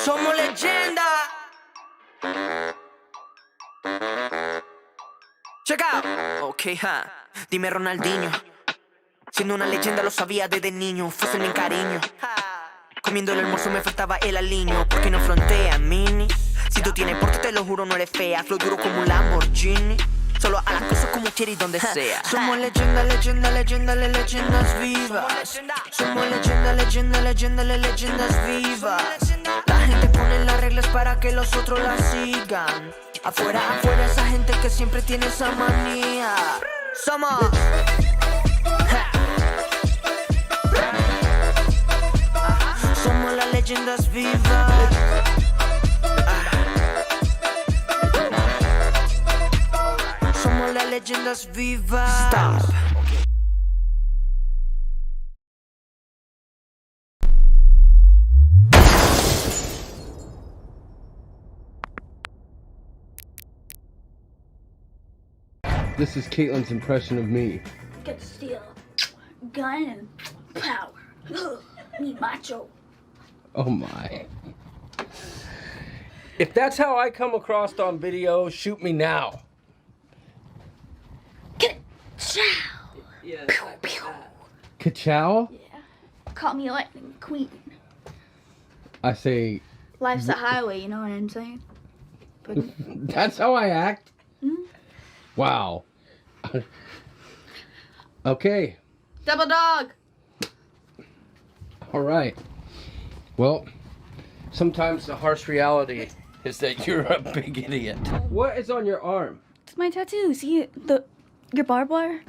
Somos leyenda. Check out. Ok, ja. Dime Ronaldinho. Siendo una leyenda lo sabía desde niño. Fácil en cariño. Comiendo el almuerzo me faltaba el aliño. ¿Por qué no frontea, mini? Si tú tienes porte te lo juro no eres fea. Flow duro como un Lamborghini. Solo a las cosas como quieres y donde sea. Somos leyenda, leyenda, leyenda, leyendas vivas. Somos leyenda, leyenda, leyenda, leyendas vivas. La gente pone las reglas para que los otros las sigan. Afuera, afuera esa gente que siempre tiene esa manía. Somos somos las leyendas vivas. Somos las leyendas vivas. Stop. This is Caitlin's impression of me. Get steel, gun, and power. Me macho. Oh my. If that's how I come across on video, shoot me now. Ka-chow. Yeah. Pew, pew. Ka-chow? Yeah. Call me Lightning Queen. I say, Life's a highway, you know what I'm saying? that's how I act? Mm-hmm. Wow. Okay. Double dog. All right. Well, sometimes the harsh reality is that you're a big idiot. What is on your arm? It's my tattoo. See your barbed wire?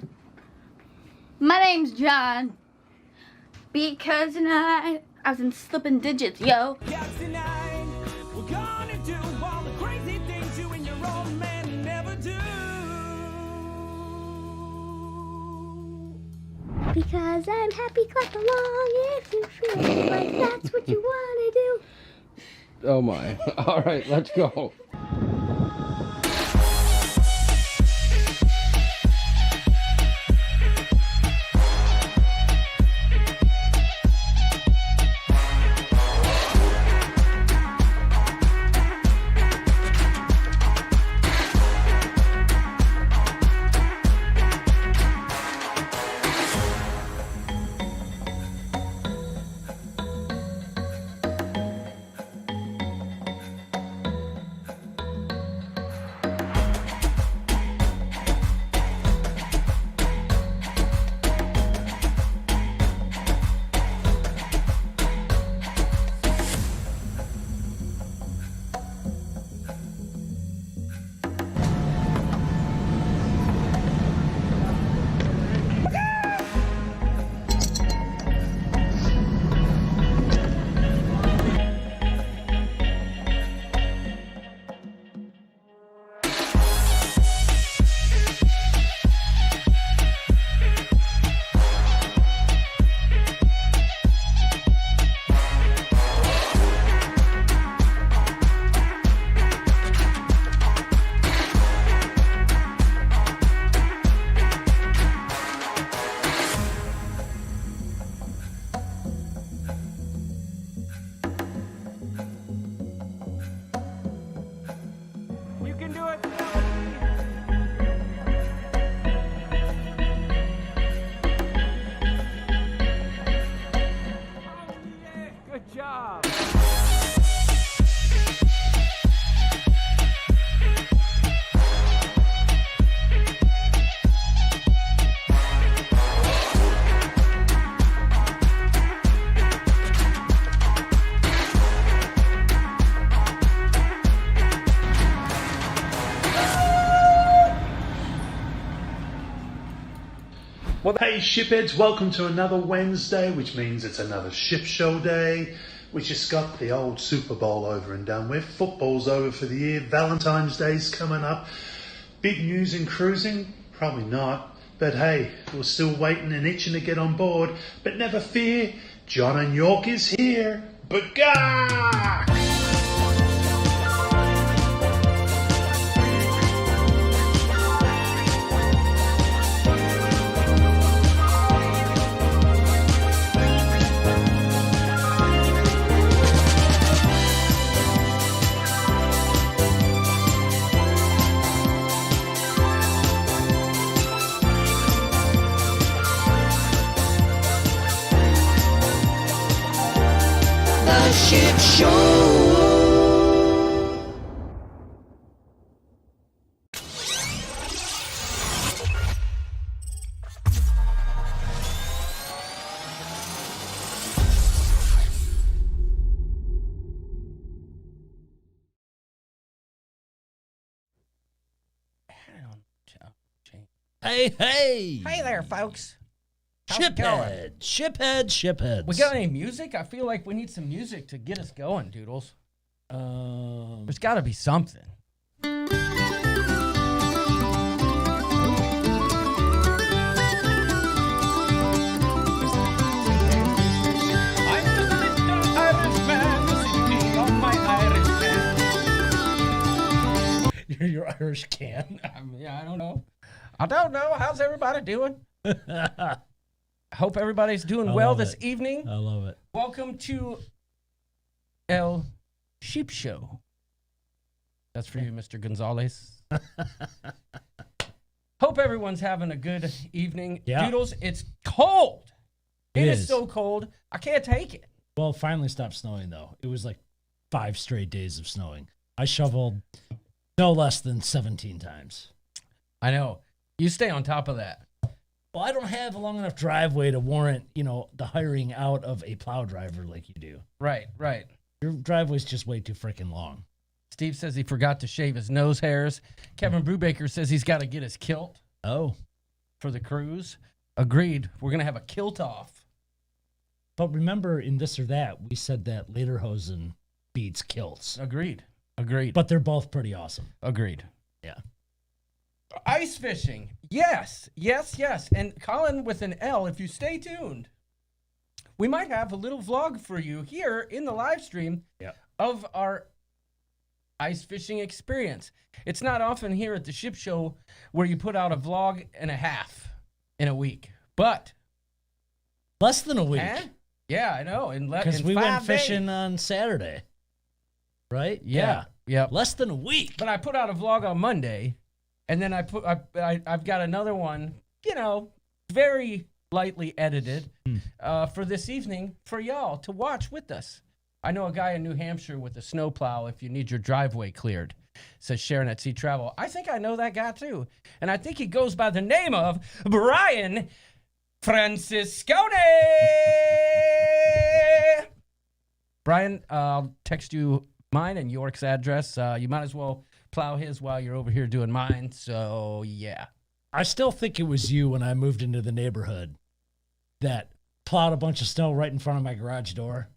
My name's John. Because tonight I was in slipping digits, yo. Tonight, we're gonna do all the crazy things you and your old man never do. Because I'm happy, clap along if you feel like that's what you want to do. Oh my. All right, let's go. Well, hey shipheads, welcome to another Wednesday, which means it's another ship show day. We just got the old Super Bowl over and done with. Football's over for the year. Valentine's Day's coming up. Big news in cruising? Probably not. But hey, we're still waiting and itching to get on board. But never fear, John and York is here. But gah! Ship Show. Hey, hey! Hey there, folks. How's it going? Shipheads. We got any music? I feel like we need some music to get us going, Doodles. There's got to be something. Your Irish can. Yeah, I don't know. How's everybody doing? Hope everybody's doing well this evening. I love it. Welcome to El Sheep Show. That's for you, Mr. Gonzalez. Hope everyone's having a good evening. Yeah. Doodles, it's cold. It is is so cold. I can't take it. Well, it finally stopped snowing, though. It was like 5 straight days of snowing. I shoveled no less than 17 times. I know. You stay on top of that. Well, I don't have a long enough driveway to warrant, the hiring out of a plow driver like you do. Right. Your driveway's just way too freaking long. Steve says he forgot to shave his nose hairs. Kevin Brubaker says he's got to get his kilt Oh. for the cruise. Agreed. We're going to have a kilt off. But remember, in This or That, we said that lederhosen beats kilts. Agreed. But they're both pretty awesome. Agreed. Yeah. Ice fishing. Yes. And Colin with an L, if you stay tuned, we might have a little vlog for you here in the live stream of our ice fishing experience. It's not often here at the Ship Show where you put out a vlog and a half in a week, but Less than a week. Yeah, I know. Because we went fishing on Saturday, right? Yeah. Less than a week. But I put out a vlog on Monday, and then I've got another one, very lightly edited for this evening for y'all to watch with us. I know a guy in New Hampshire with a snowplow if you need your driveway cleared, says Sharon at Sea Travel. I think I know that guy too. And I think he goes by the name of Brian Franciscone. Brian, I'll text you mine and York's address. You might as well plow his while you're over here doing mine. So, yeah. I still think it was you when I moved into the neighborhood that plowed a bunch of snow right in front of my garage door.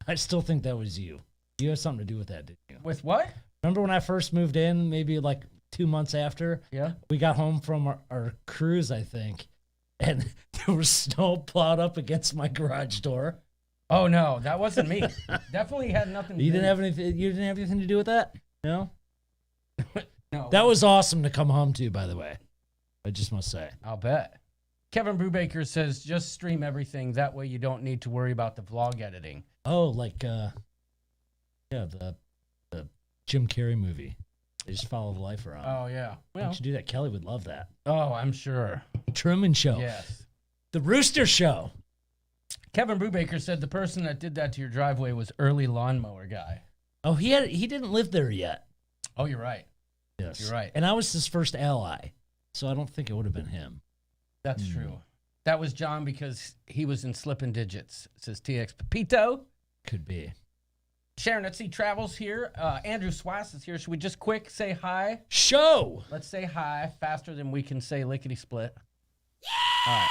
I still think that was you. You had something to do with that, didn't you? With what? Remember when I first moved in, maybe like 2 months after? Yeah. We got home from our cruise, I think, and there was snow plowed up against my garage door. Oh, no, that wasn't me. Definitely had nothing to do. You didn't have anything to do with that? No? No. That was awesome to come home to, by the way. I just must say. I'll bet. Kevin Brubaker says, just stream everything. That way you don't need to worry about the vlog editing. Oh, like, the Jim Carrey movie. They just follow the life around. Oh, yeah. Why don't you do that? Kelly would love that. Oh, I'm sure. Truman Show. Yes. The Rooster Show. Kevin Brubaker said the person that did that to your driveway was early lawnmower guy. Oh, he didn't live there yet. Oh, you're right. Yes. You're right. And I was his first ally, so I don't think it would have been him. That's true. That was John because he was in Slippin' Digits, says TX Pepito. Could be. Sharon at Sea Travels here. Andrew Swass is here. Should we just quick say hi? Show! Let's say hi faster than we can say lickety-split. Yeah! All right.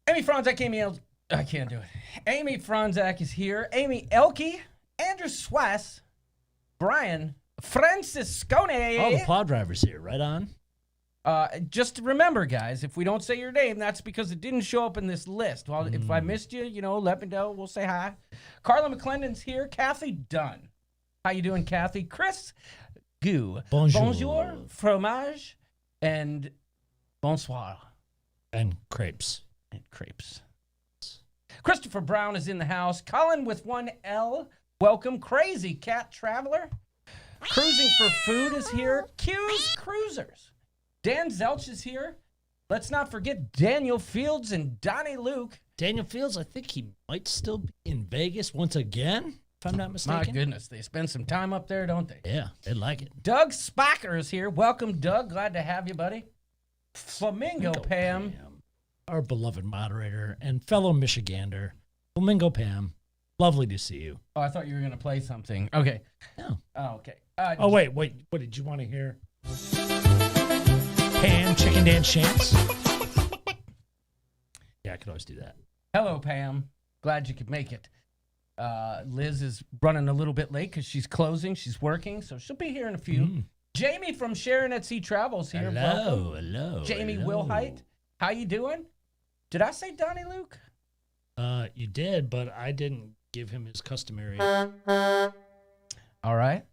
Amy Franzak, I can't do it. Amy Franzak is here. Amy Elke, Andrew Swass, Brian Franciscone. Oh, the pod driver's here. Right on. Just remember, guys, if we don't say your name, that's because it didn't show up in this list. Well, if I missed you, let me know. We'll say hi. Carla McClendon's here. Kathy Dunn. How you doing, Kathy? Chris Goo. Bonjour. Fromage. And bonsoir. And crepes. And crepes. Christopher Brown is in the house. Colin with 1L. Welcome. Crazy Cat Traveler. Cruising for Food is here. Q's Cruisers. Dan Zelch is here. Let's not forget Daniel Fields and Donnie Luke. Daniel Fields, I think he might still be in Vegas once again, if I'm not mistaken. My goodness, they spend some time up there, don't they? Yeah, they like it. Doug Spacker is here. Welcome, Doug. Glad to have you, buddy. Flamingo Pam. Our beloved moderator and fellow Michigander, Flamingo Pam. Lovely to see you. Oh, I thought you were going to play something. Okay. No. Oh, okay. Wait. What did you want to hear? Pam, Chicken Dance Chance? Yeah, I could always do that. Hello, Pam. Glad you could make it. Liz is running a little bit late because she's closing. She's working, so she'll be here in a few. Jamie from Sharon at Sea Travels here. Hello. Jamie Wilhite. How you doing? Did I say Donnie Luke? You did, but I didn't give him his customary. All right.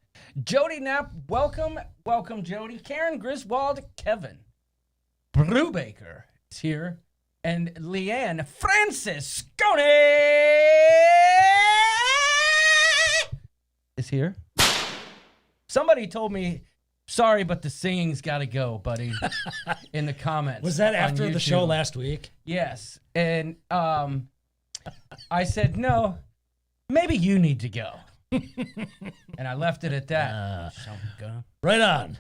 Jody Knapp, welcome. Welcome, Jody. Karen Griswold, Kevin Brubaker is here. And Leanne Franciscone is here. Somebody told me, sorry, but the singing's got to go, buddy, in the comments. Was that on after the show YouTube. last week? Yes. And I said, no, maybe you need to go. And I left it at that. Right on.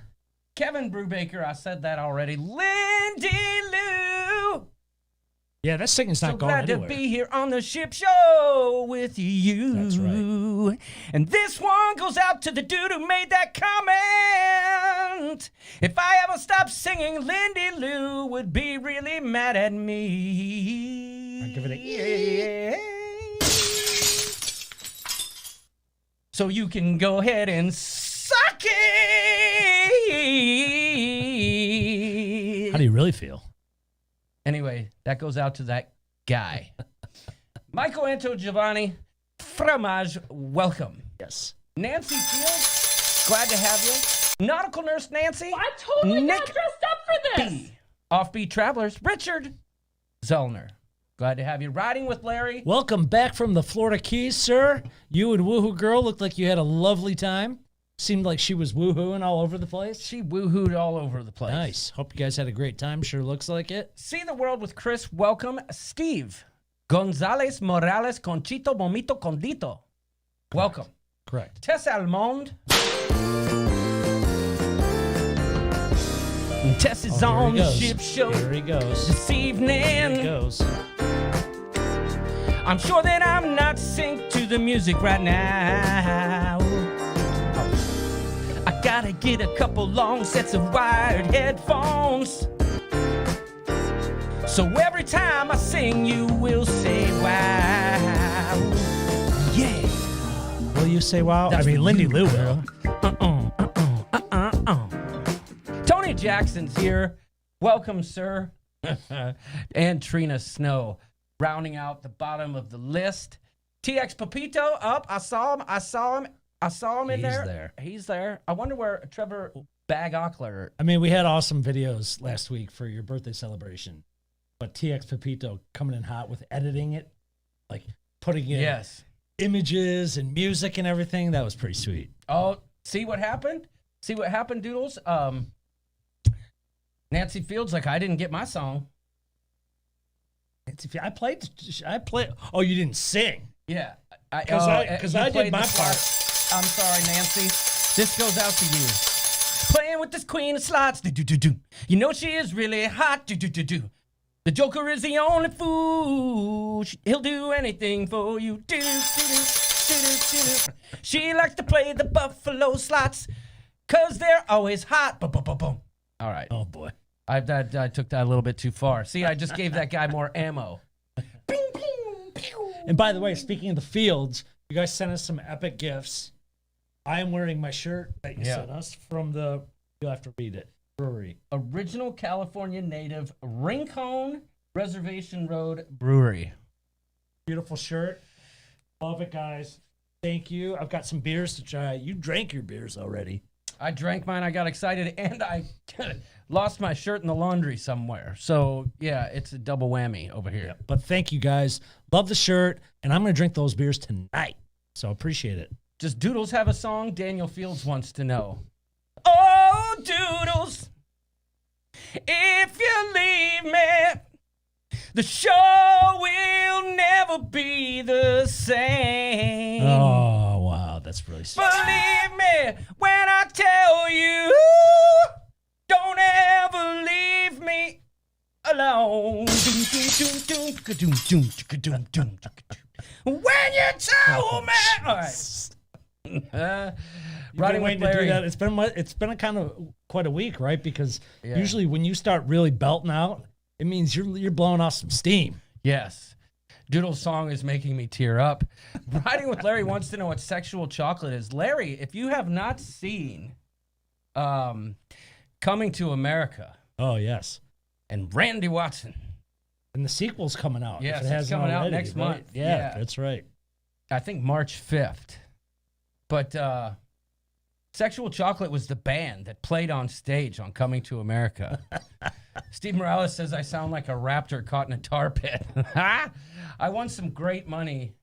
Kevin Brubaker, I said that already. Lindy Lou. Yeah, that singing's not going glad anywhere. to be here on the ship show with you. That's right. And this one goes out to the dude who made that comment. If I ever stopped singing, Lindy Lou would be really mad at me. I'll give it So you can go ahead and suck it. How do you really feel? Anyway, that goes out to that guy. Michael Anto Giovanni, Fromage, welcome. Yes. Nancy Fields, glad to have you. Nautical Nurse Nancy. I totally Nick got dressed up for this. B. Offbeat Travelers, Richard Zellner. Glad to have you. Riding with Larry. Welcome back from the Florida Keys, sir. You and Woohoo Girl looked like you had a lovely time. Seemed like she was woohooing all over the place. She woohooed all over the place. Nice. Hope you guys had a great time. Sure looks like it. See the World with Chris. Welcome, Steve Gonzalez Morales Conchito Momito Condito. Welcome. Correct. Tess Almond. Tess is on the ship show Here he goes. this evening. Here he goes. I'm sure that I'm not synced to the music right now. I gotta get a couple long sets of wired headphones. So every time I sing, you will say, wow. Yeah. Will you say wow? That's I mean, for Lindy you, Lou girl. will. Tony Jackson's here. Welcome, sir. And Trina Snow, rounding out the bottom of the list. TX Pepito up. I saw him in He's there. there. He's there. I wonder where Trevor Bagockler. I mean, we had awesome videos last week for your birthday celebration. But TX Pepito coming in hot with editing it, like putting in Yes. images and music and everything. That was pretty sweet. Oh, see what happened? See what happened, Doodles? Nancy Fields, like, I didn't get my song. I played. Oh, you didn't sing. Yeah. Because I you played did my the slot. part. I'm sorry, Nancy. This goes out to you. Playing with this queen of slots. Do-do-do-do. You know she is really hot. Do-do-do-do. The Joker is the only fool. He'll do anything for you. Do-do-do-do-do-do. She likes to play the buffalo slots because they're always hot. Boom. All right. Oh boy. I took that a little bit too far. See, I just gave that guy more ammo. And by the way, speaking of the fields, you guys sent us some epic gifts. I am wearing my shirt that you sent us from the, you'll have to read it, brewery. Original California native Rincon Reservation Road Brewery. Beautiful shirt. Love it, guys. Thank you. I've got some beers to try. You drank your beers already. I drank mine. I got excited, and I lost my shirt in the laundry somewhere. So, yeah, it's a double whammy over here. Yeah, but thank you, guys. Love the shirt, and I'm going to drink those beers tonight. So appreciate it. Does Doodles have a song? Daniel Fields wants to know. Oh, Doodles, if you leave me, the show will never be the same. Oh, wow. That's really sad. Believe me when I tell you, don't ever leave me alone. When you tell me. All right. Riding with to do Larry. that. It's been a kind of quite a week, right? Because Yeah. usually when you start really belting out, it means you're blowing off some steam. Yes. Doodle's song is making me tear up. Riding with Larry wants to know what sexual chocolate is. Larry, if you have not seen Coming to America Oh yes, and Randy Watson, and the sequel's coming out. Yes, if it it's hasn't coming out already, next right? month. Yeah, Yeah. that's right. I think March 5th. But Sexual Chocolate was the band that played on stage on Coming to America. Steve Morales says I sound like a raptor caught in a tar pit. I won some great money.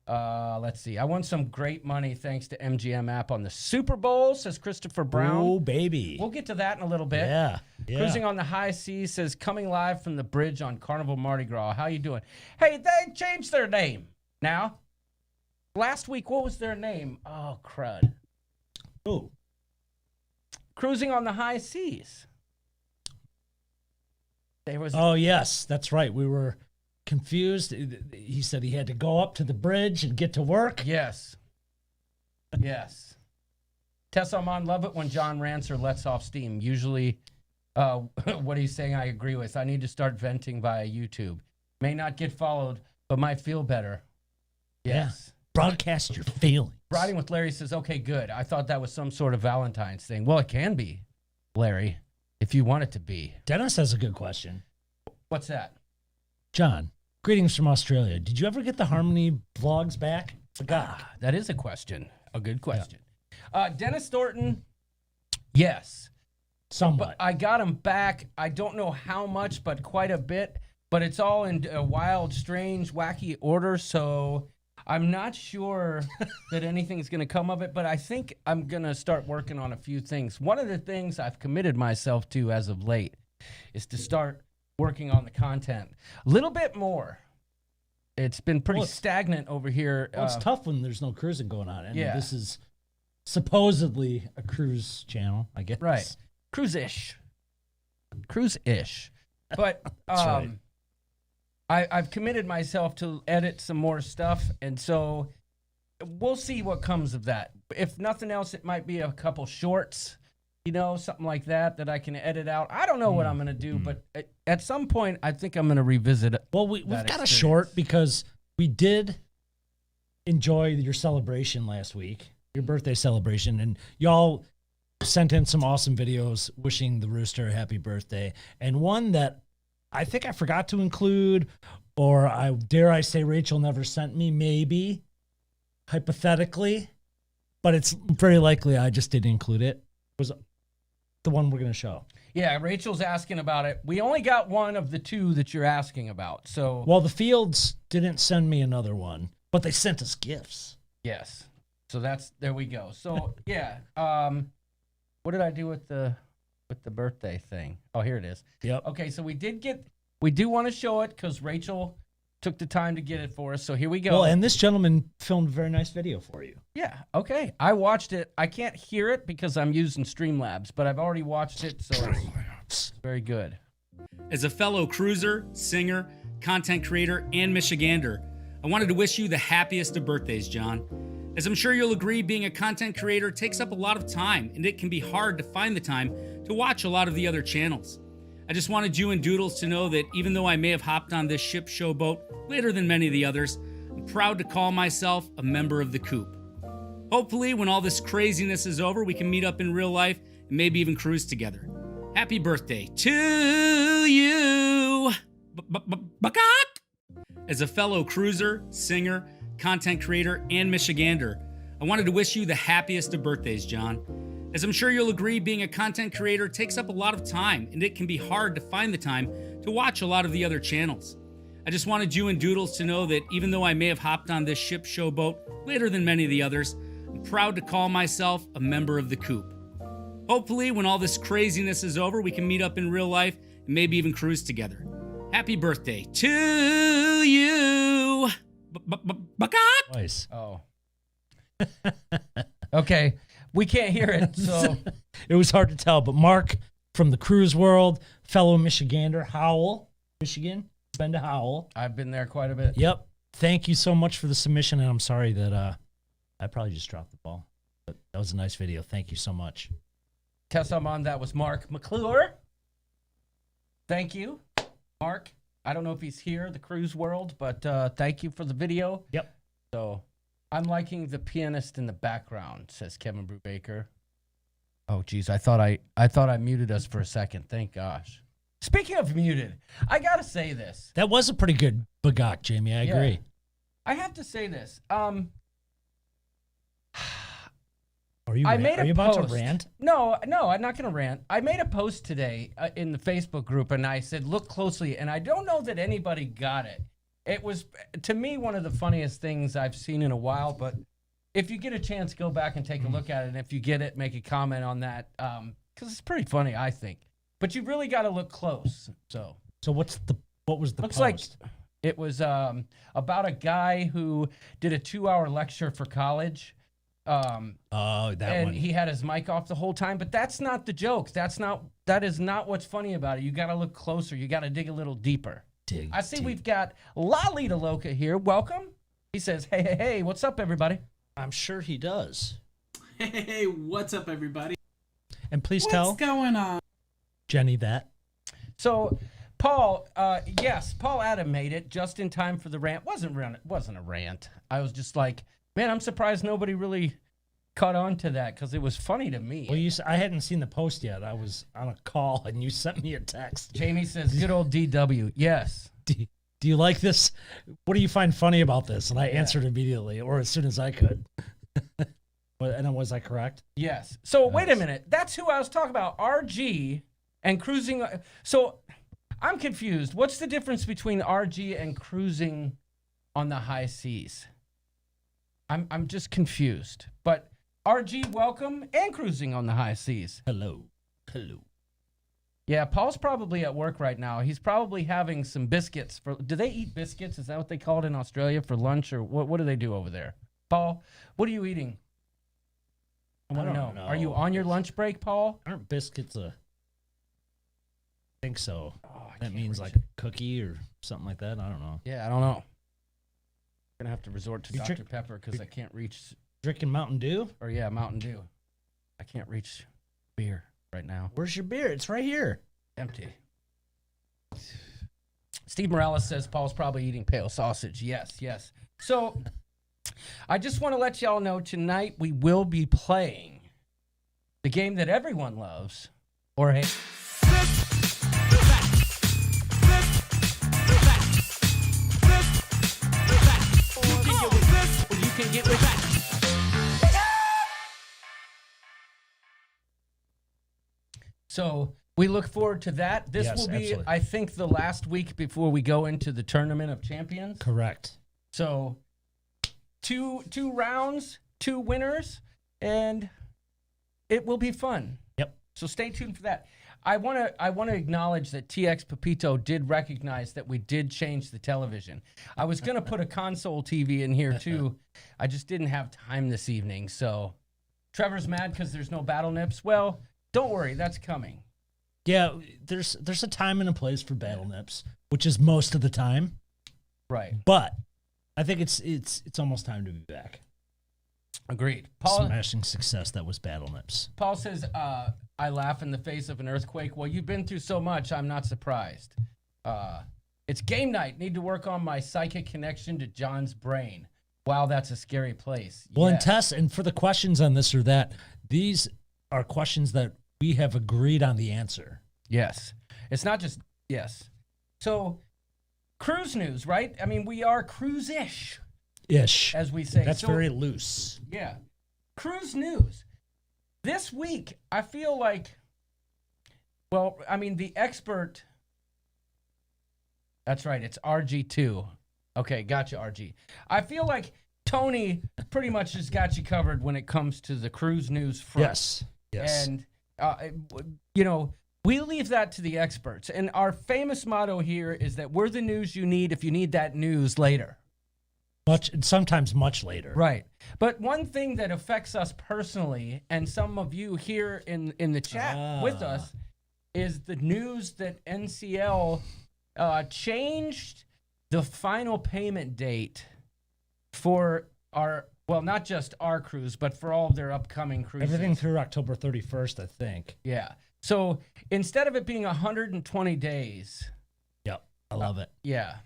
Let's see. I won some great money thanks to MGM app on the Super Bowl, says Christopher Brown. Oh baby. We'll get to that in a little bit. Yeah. Cruising on the high seas says coming live from the bridge on Carnival Mardi Gras. How you doing? Hey, they changed their name now. Last week, what was their name? Oh, crud. Oh. Cruising on the high seas. There was Oh yes, that's right. We were confused. He said he had to go up to the bridge and get to work. Yes. Yes. Tessa Amon, love it when John rants or lets off steam. Usually, what he's saying I agree with. I need to start venting via YouTube. May not get followed, but might feel better. Yes. Broadcast your feelings. Riding with Larry says, okay, good. I thought that was some sort of Valentine's thing. Well, it can be, Larry, if you want it to be. Dennis has a good question. What's that? John, greetings from Australia. Did you ever get the Harmony vlogs back? Forgot. That is a question. A good question. Dennis Thornton, yes. Somewhat. But I got him back. I don't know how much, but quite a bit. But it's all in a wild, strange, wacky order. So I'm not sure that anything's going to come of it. But I think I'm going to start working on a few things. One of the things I've committed myself to as of late is to start working on the content a little bit more. It's been pretty stagnant over here. Well, it's tough when there's no cruising going on. And Yeah. this is supposedly a cruise channel, I guess. Right. Cruise-ish. Cruise-ish. But right. I've committed myself to edit some more stuff, and so we'll see what comes of that. If nothing else, it might be a couple shorts, something like that I can edit out. I don't know what I'm going to do, but at some point, I think I'm going to revisit it. Well, we've got a short because we did enjoy your celebration last week, your birthday celebration, and y'all sent in some awesome videos wishing the rooster a happy birthday. And one that I think I forgot to include, or dare I say Rachel never sent me, maybe, hypothetically, but it's very likely I just didn't include it, was the one we're going to show. Yeah, Rachel's asking about it. We only got one of the two that you're asking about. So, Well, the Fields didn't send me another one, but they sent us gifts. yes. So there we go. So, yeah. What did I do with the birthday thing? Oh, here it is. Yep. Okay, so we do want to show it because Rachel took the time to get it for us. So here we go. Well, and this gentleman filmed a very nice video for you. Yeah, okay. I watched it. I can't hear it because I'm using Streamlabs, but I've already watched it, so it's very good. As a fellow cruiser, singer, content creator, and Michigander, I wanted to wish you the happiest of birthdays, John. As I'm sure you'll agree, being a content creator takes up a lot of time, and it can be hard to find the time to watch a lot of the other channels. I just wanted you and Doodles to know that even though I may have hopped on this ship show boat later than many of the others, I'm proud to call myself a member of the Coop. Hopefully, when all this craziness is over, we can meet up in real life and maybe even cruise together. Happy birthday to you! Buckot! As a fellow cruiser, singer, content creator, and Michigander, I wanted to wish you the happiest of birthdays, John. As I'm sure you'll agree, being a content creator takes up a lot of time, and it can be hard to find the time to watch a lot of the other channels. I just wanted you and Doodles to know that even though I may have hopped on this ship show boat later than many of the others, I'm proud to call myself a member of the Coop. Hopefully, when all this craziness is over, we can meet up in real life and maybe even cruise together. Happy birthday to you! Buckot! Nice. Oh. Okay. We can't hear it, so It was hard to tell, but Mark from the cruise world, fellow Michigander, Howell, Michigan, been to Howell. I've been there quite a bit. Yep. Thank you so much for the submission, and I'm sorry that I probably just dropped the ball. But that was a nice video. Thank you so much. Tessamon, that was Mark McClure. Thank you, Mark. I don't know if he's here, the cruise world, but thank you for the video. Yep. So I'm liking the pianist in the background, says Kevin Brubaker. Oh, geez, I thought I muted us for a second. Thank gosh. Speaking of muted, I gotta say this. That was a pretty good bagak, Jamie. I Yeah. agree. I have to say this. Are you, I made a about post. to rant? No, I'm not going to rant. I made a post today in the Facebook group, and I said, look closely. And I don't know that anybody got it. It was, to me, one of the funniest things I've seen in a while. But if you get a chance, go back and take a look at it. And if you get it, make a comment on that, because it's pretty funny, I think. But you really got to look close. So what was the looks post? like it was about a guy who did a 2-hour lecture for college. That And one. he had his mic off the whole time, but that's not the joke. That is not what's funny about it. You got to look closer. You got to dig a little deeper. I see we've got Lalita Loca here. Welcome. He says, hey, what's up, everybody? I'm sure he does. Hey, what's up, everybody? And please What's tell going on? Jenny that. So, Paul, yes, Paul Adam made it just in time for the rant. Wasn't a rant. I was just like, man, I'm surprised nobody really caught on to that because it was funny to me. Well, I hadn't seen the post yet. I was on a call and you sent me a text. Jamie says, good old DW. Yes. Do you like this? What do you find funny about this? And I answered immediately, or as soon as I could. And was I correct? Yes. So wait a minute. That's who I was talking about. RG and cruising. So I'm confused. What's the difference between RG and cruising on the high seas? I'm just confused. But RG, welcome, and cruising on the high seas. Hello. Yeah, Paul's probably at work right now. He's probably having some biscuits. Do they eat biscuits? Is that what they call it in Australia for lunch? Or what do they do over there? Paul, what are you eating? I want to know. know. Are you on your lunch break, Paul? Aren't biscuits I think so. Oh, That means like a cookie or something like that. I don't know. Yeah, I don't know. Gonna have to resort to You Dr. drink- Pepper because I can't reach. Drinking Mountain Dew? Or yeah, Mountain Dew. I can't reach beer right now. Where's your beer? It's right here. Empty. Steve Morales says Paul's probably eating pale sausage. Yes. So I just want to let y'all know tonight we will be playing the game that everyone loves, or hey. You can get with that. So we look forward to that. This Yes, will be, absolutely. I think, the last week before we go into the Tournament of Champions. Correct. So two rounds, 2 winners, and it will be fun. Yep. So stay tuned for that. I want to acknowledge that TX Pepito did recognize that we did change the television. I was going to put a console TV in here too. I just didn't have time this evening. So Trevor's mad because there's no Battle Nips. Well, don't worry, that's coming. Yeah, there's a time and a place for battle nips, which is most of the time. Right. But I think it's almost time to be back. Agreed. Paul Smashing success that was battle nips. Paul says, I laugh in the face of an earthquake. Well, you've been through so much, I'm not surprised. It's game night. Need to work on my psychic connection to John's brain. wow, that's a scary place. Well, and Yes. Tess, and for the questions on this or that, these are questions that we have agreed on the answer. Yes. It's not just, yes. So, cruise news, right? I mean, we are cruise-ish, Ish. as we say. That's So, very loose. yeah. Cruise news. This week, I feel like, well, I mean, the expert, that's right, it's RG2. Okay, gotcha, RG. I feel like Tony pretty much has got you covered when it comes to the cruise news front. Yes. And, you know, we leave that to the experts. And our famous motto here is that we're the news you need if you need that news later. Sometimes much later. Right. But one thing that affects us personally, and some of you here in the chat with us, is the news that NCL changed the final payment date for our, well, not just our cruise, but for all of their upcoming cruises. Everything through October 31st, I think. Yeah. So instead of it being 120 days. Yep. I love it. Yeah.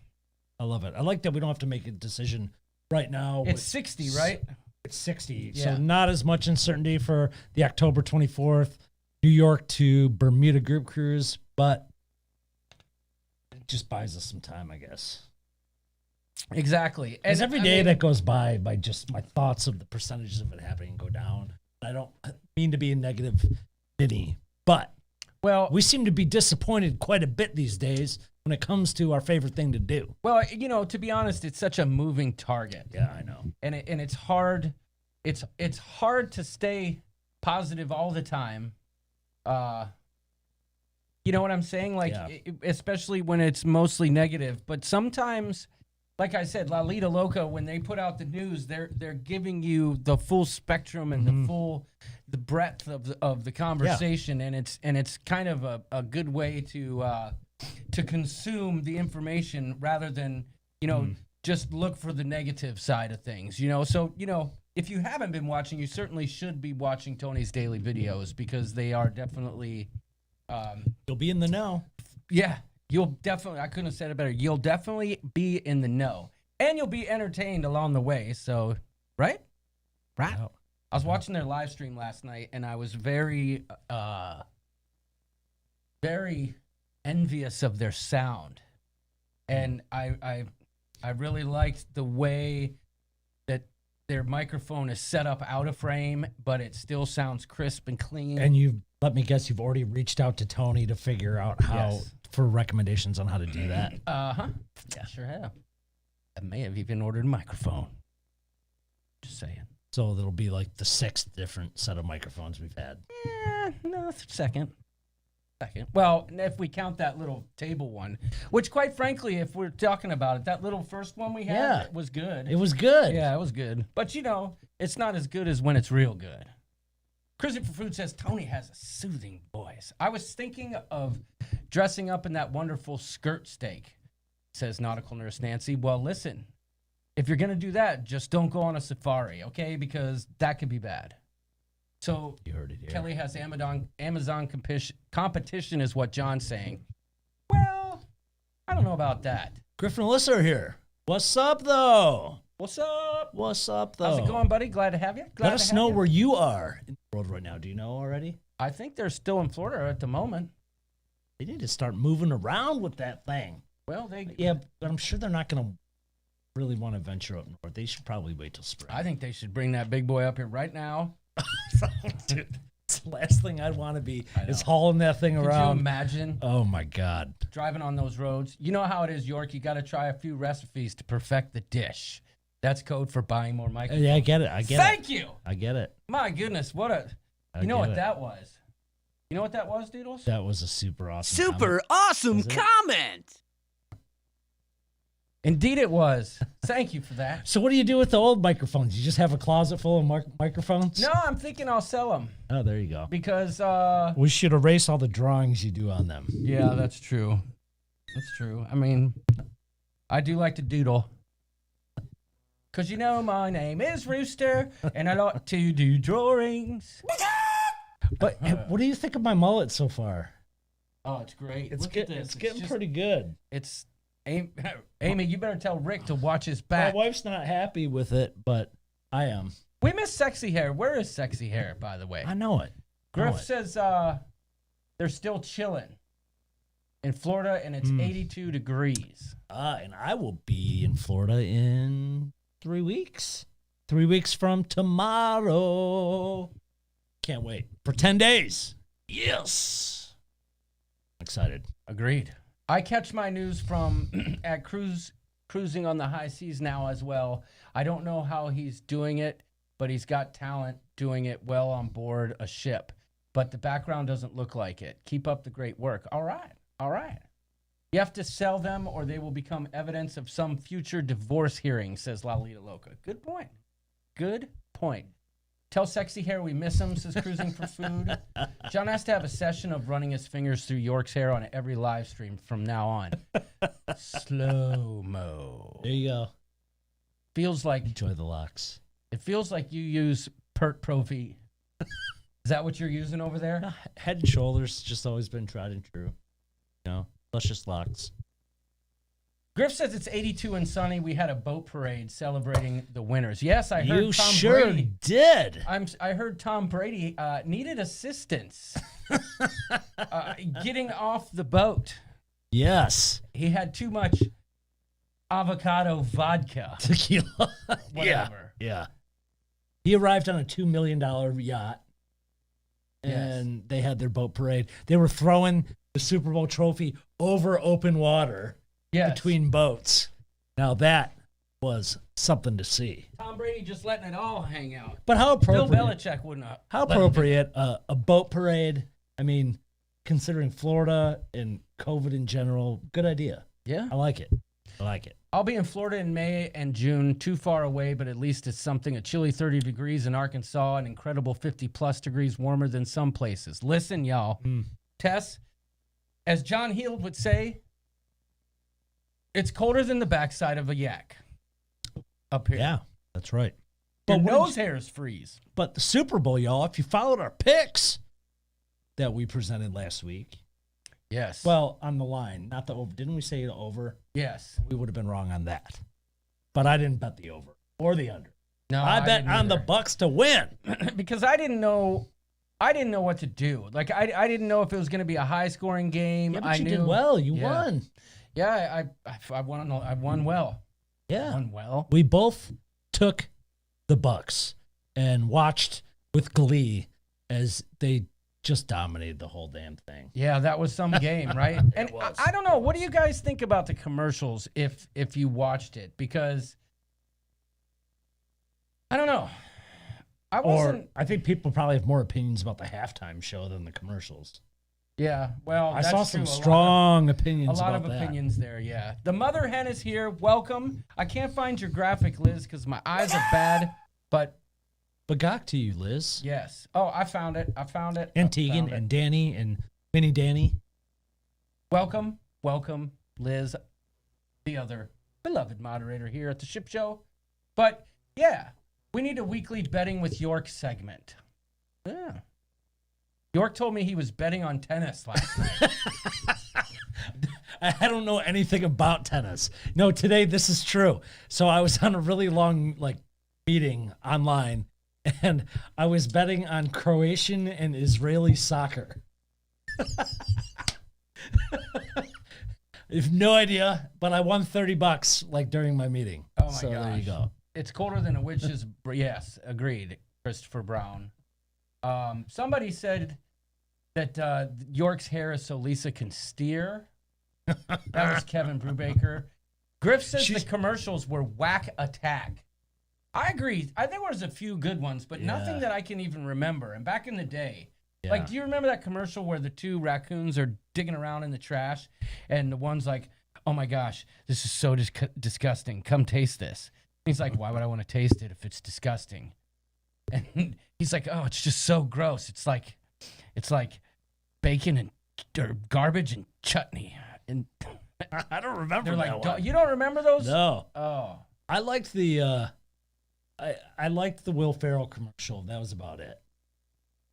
I love it. I like that we don't have to make a decision right now. It's 60, right? It's 60. Yeah. So not as much uncertainty for the October 24th New York to Bermuda group cruise, but it just buys us some time, I guess. Exactly. Because And every I day mean, that goes by just my thoughts of the percentages of it happening go down. I don't mean to be a negative Vinny, but well, we seem to be disappointed quite a bit these days when it comes to our favorite thing to do. well, you know, to be honest, it's such a moving target. Yeah, I know. And it's hard. It's hard to stay positive all the time. You know what I'm saying? Like, Yeah. especially when it's mostly negative. But sometimes, like I said, La Lita Loca, when they put out the news, they're giving you the full spectrum and the breadth of the conversation, and it's kind of a good way to consume the information rather than just look for the negative side of things. So if you haven't been watching, you certainly should be watching Tony's daily videos because they are definitely. You'll be in the know. Yeah, you'll definitely, I couldn't have said it better. You'll definitely be in the know. And you'll be entertained along the way. So, right? Right. Yeah. I was watching their live stream last night, and I was very, very envious of their sound. And I really liked the way that their microphone is set up out of frame, but it still sounds crisp and clean. And let me guess, you've already reached out to Tony to figure out how, for recommendations on how to do that. Yeah, sure have. I may have even ordered a microphone. Just saying. So it'll be like the 6th different set of microphones we've had. Yeah, no, second. Well, if we count that little table one, which quite frankly, if we're talking about it, that little first one we had was good. It was good. Yeah, it was good. But it's not as good as when it's real good. Christopher Food says Tony has a soothing voice. I was thinking of dressing up in that wonderful skirt steak, says Nautical Nurse Nancy. Well, listen, if you're going to do that, just don't go on a safari, okay? Because that could be bad. So You heard it here. Kelly has Amazon competition is what John's saying. Well, I don't know about that. Griffin and Alyssa are here. What's up, though? What's up? What's up, though? How's it going, buddy? Glad to have you. Let us know where you are in the world right now. Do you know already? I think they're still in Florida at the moment. They need to start moving around with that thing. Well, Yeah, but I'm sure they're not going to really want to venture up north. They should probably wait till spring. I think they should bring that big boy up here right now. Dude, it's the last thing I'd want to be I know. is hauling that thing Could around. you imagine Oh, my God. driving on those roads? You know how it is, York. You got to try a few recipes to perfect the dish. That's code for buying more microphones. Yeah, I get it. Thank you. I get it. My goodness, what a... I You know get what it. that was? You know what that was, Doodles? That was a super awesome Super awesome Was it? comment. Indeed it was. Thank you for that. So what do you do with the old microphones? You just have a closet full of microphones? No, I'm thinking I'll sell them Oh, there you go. because... We should erase all the drawings you do on them. Yeah, that's true. That's true. I mean, I do like to doodle. Because my name is Rooster, and I like to do drawings. But what do you think of my mullet so far? Oh, it's great. It's Look at this. It's getting just- pretty good. It's Amy, you better tell Rick to watch his back. My wife's not happy with it, but I am. We miss Sexy Hair. Where is Sexy Hair, by the way? I know it. Griff says they're still chilling in Florida, and it's 82 degrees. And I will be in Florida in 3 weeks. 3 weeks from tomorrow. Can't wait. For 10 days. Yes. Excited. Agreed. I catch my news from at cruising on the high seas now as well. I don't know how he's doing it, but he's got talent doing it well on board a ship. But the background doesn't look like it. Keep up the great work. All right. All right. You have to sell them or they will become evidence of some future divorce hearing, says Lalita Loca. Good point. Good point. Tell Sexy Hair we miss him, says Cruising for Food. John has to have a session of running his fingers through York's hair on every live stream from now on. Slow-mo. There you go. Feels like Enjoy the locks. it feels like you use Pert Pro V. Is that what you're using over there? Head and Shoulders just always been tried and true. You know, luscious locks. Griff says it's 82 and sunny. We had a boat parade celebrating the winners. Yes, I heard You Tom sure Brady. did. I heard Tom Brady needed assistance getting off the boat. Yes. He had too much avocado vodka. Tequila. Whatever. Yeah. He arrived on a $2 million yacht, and they had their boat parade. They were throwing the Super Bowl trophy over open water between boats. Now that was something to see. Tom Brady just letting it all hang out. But how appropriate? Bill Belichick wouldn't have. How appropriate a boat parade? I mean, considering Florida and COVID in general, good idea. Yeah. I like it. I like it. I'll be in Florida in May and June, too far away, but at least it's something. A chilly 30 degrees in Arkansas, an incredible 50-plus degrees warmer than some places. Listen, y'all. Tess, as John Heald would say, it's colder than the backside of a yak up here. Yeah, that's right. Your But nose hairs freeze. But the Super Bowl, y'all, if you followed our picks that we presented last week, Yes. well, on the line, not the over. Didn't we say the over? Yes. We would have been wrong on that. But I didn't bet the over or the under. No, I bet didn't on the either. Bucks to win. Because I didn't know what to do. Like I didn't know if it was going to be a high-scoring game. Yeah, but I you knew, did well. You Yeah. won. Yeah, I won. I won well. Yeah. Won well. We both took the Bucks and watched with glee as they just dominated the whole damn thing. Yeah, that was some game, right? And was. I don't know. What do you guys think about the commercials if you watched it? Because I don't know. I wasn't. Or I think people probably have more opinions about the halftime show than the commercials. Yeah. Well, I that's saw true. some strong opinions A lot about of that. opinions there, yeah. The mother hen is here. Welcome. I can't find your graphic, Liz, because my eyes are bad. But Bagok to you, Liz. yes. Oh, I found it. And I found Tegan it. and Danny and Mini Danny. Welcome, Liz, the other beloved moderator here at the Ship Show. But yeah, we need a weekly betting with York segment. Yeah. York told me he was betting on tennis last night. I don't know anything about tennis. No, today this is true. So I was on a really long meeting online, and I was betting on Croatian and Israeli soccer. I have no idea, but I won $30 during my meeting. Oh my so gosh. there you go. It's colder than a witch's. Yes, agreed, Christopher Brown. Somebody said that York's hair is so Lisa can steer. That was Kevin Brubaker. Griff says the commercials were whack attack. I agree. I think there was a few good ones, but nothing that I can even remember. And back in the day, do you remember that commercial where the two raccoons are digging around in the trash, and the one's like, "Oh my gosh, this is so disgusting. Come taste this." He's like, "Why would I want to taste it if it's disgusting?" And he's like, "Oh, it's just so gross. It's like bacon and or garbage and chutney." And I don't remember they're that like, one. "You don't remember those?" No. Oh, I liked the I liked the Will Ferrell commercial. That was about it.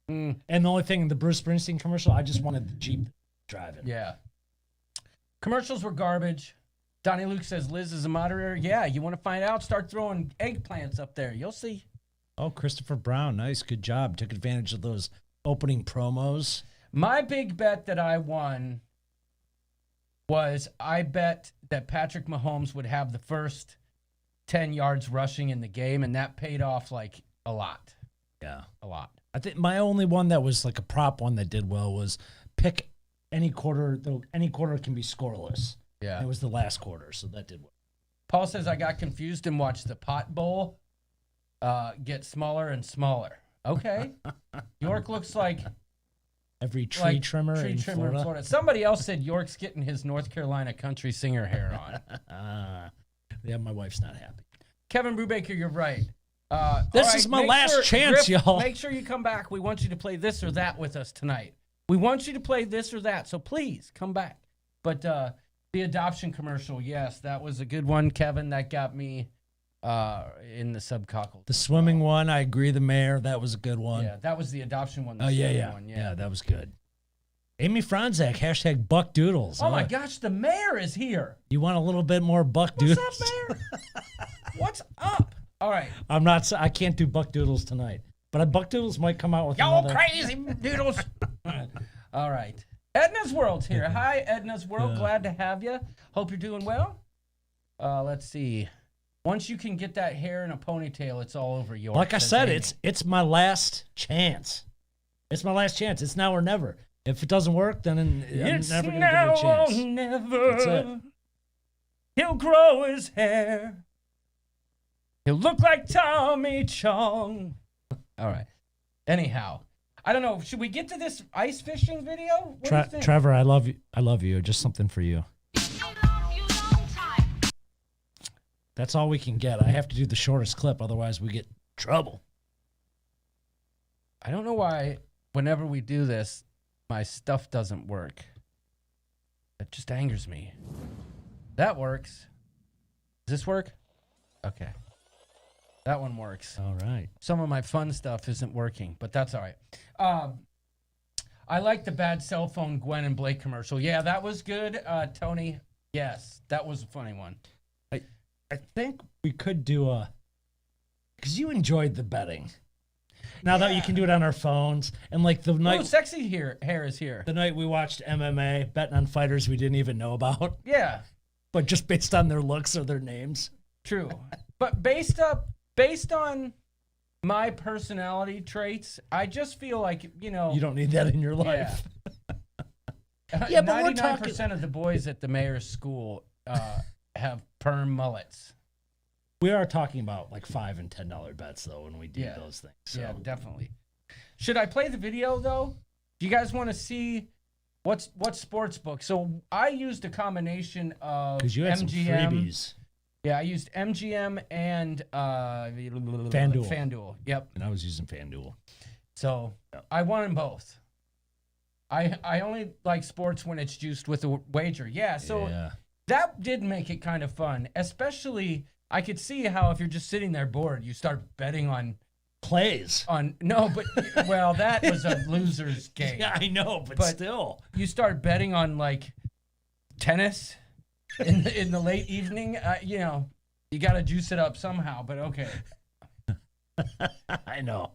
And the only thing, the Bruce Springsteen commercial, I just wanted the Jeep driving. yeah. Commercials were garbage. Donnie Luke says Liz is a moderator. Yeah, you want to find out? Start throwing eggplants up there. You'll see. Oh, Christopher Brown. Nice. Good job. Took advantage of those opening promos. My big bet that I won was I bet that Patrick Mahomes would have the first 10 yards rushing in the game, and that paid off like a lot. Yeah. A lot. I think my only one that was like a prop one that did well was pick any quarter, though any quarter can be scoreless. Yeah. And it was the last quarter, so that did well. Paul says I got confused and watched the pot bowl get smaller and smaller. Okay. York looks like every tree trimmer in Florida. Somebody else said York's getting his North Carolina country singer hair on. Yeah, my wife's not happy. Kevin Brubaker, you're right. This is my last chance, Griff, y'all. Make sure you come back. We want you to play this or that with us tonight. We want you to play this or that, so please come back. But the adoption commercial, yes, that was a good one, Kevin. That got me in the subcockle. The swimming one, I agree. The mayor, that was a good one. Yeah, that was the adoption one. Oh, yeah. One, yeah, that was good. Amy Franzak, hashtag Buck Doodles. Oh, my gosh, the mayor is here. You want a little bit more Buck Doodles? What's up, mayor? What's up? All right. I can't do Buck Doodles tonight. But Buck Doodles might come out with y'all crazy doodles. All right. Edna's World's here. Hi, Edna's World. Glad to have you. Hope you're doing well. Let's see. Once you can get that hair in a ponytail, it's all over yours. Like I said, it's my last chance. It's my last chance. It's now or never. If it doesn't work, then I'm never going to give it a chance. It's now or never. That's it. He'll grow his hair. He'll look like Tommy Chong. All right. Anyhow, I don't know. Should we get to this ice fishing video? What do you think? Trevor, I love you. I love you. Just something for you. That's all we can get. I have to do the shortest clip, otherwise we get trouble. I don't know why whenever we do this, my stuff doesn't work. It just angers me. That works. Does this work? Okay. That one works. All right. Some of my fun stuff isn't working, but that's all right. I like the bad cell phone Gwen and Blake commercial. Yeah, that was good, Tony. Yes, that was a funny one. I think we could do because you enjoyed the betting. Now that you can do it on our phones, and like the night, sexy hair is here. The night we watched MMA, betting on fighters we didn't even know about. Yeah, but just based on their looks or their names. True, but based on my personality traits, I just feel like you don't need that in your life. Yeah, but 99% of the boys at the mayor's school have perm mullets. We are talking about like $5 and $10 bets though when we do those things. So. Yeah, definitely. Should I play the video though? Do you guys want to see what sports book? So I used a combination of because you had MGM. Some freebies. Yeah, I used MGM and FanDuel. FanDuel. Yep. And I was using FanDuel. So I won them both. I only like sports when it's juiced with a wager. Yeah. So. Yeah. That did make it kind of fun, especially I could see how if you're just sitting there bored, you start betting on plays. Well, that was a loser's game. Yeah, I know, but still. You start betting on like tennis in the late evening. You got to juice it up somehow, but okay. I know.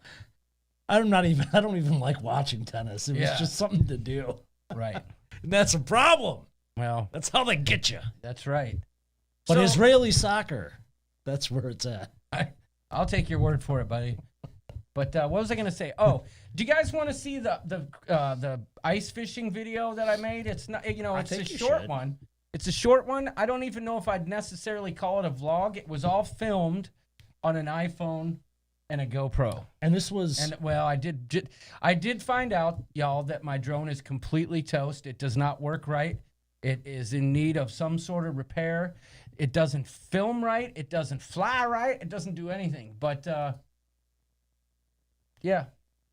I don't even like watching tennis. It was just something to do. Right. And that's a problem. Well, that's how they get you. That's right. But Israeli soccer, that's where it's at. I'll take your word for it, buddy. But what was I going to say? Oh, do you guys want to see the ice fishing video that I made? It's not, it's a short one. It's a short one. I don't even know if I'd necessarily call it a vlog. It was all filmed on an iPhone and a GoPro. And this was... I did find out, y'all, that my drone is completely toast. It does not work right. It is in need of some sort of repair. It doesn't film right. It doesn't fly right. It doesn't do anything. But, yeah.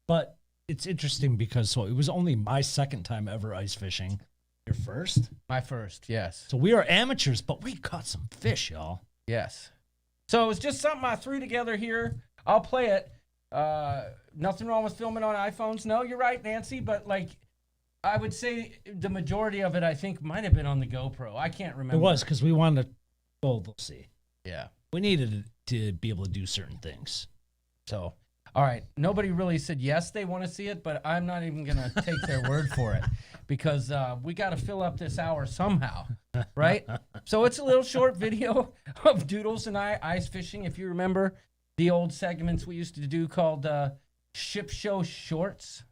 But it's interesting because it was only my second time ever ice fishing. Your first? My first, yes. So we are amateurs, but we caught some fish, y'all. Yes. So it was just something I threw together here. I'll play it. Nothing wrong with filming on iPhones. No, you're right, Nancy. But, like, I would say the majority of it, I think, might have been on the GoPro. I can't remember. It was because we wanted to. Well, we'll see. Yeah. We needed to be able to do certain things. So, all right. Nobody really said yes they want to see it, but I'm not even going to take their word for it because we got to fill up this hour somehow, right? So it's a little short video of Doodles and I ice fishing. If you remember the old segments we used to do called Ship Show Shorts.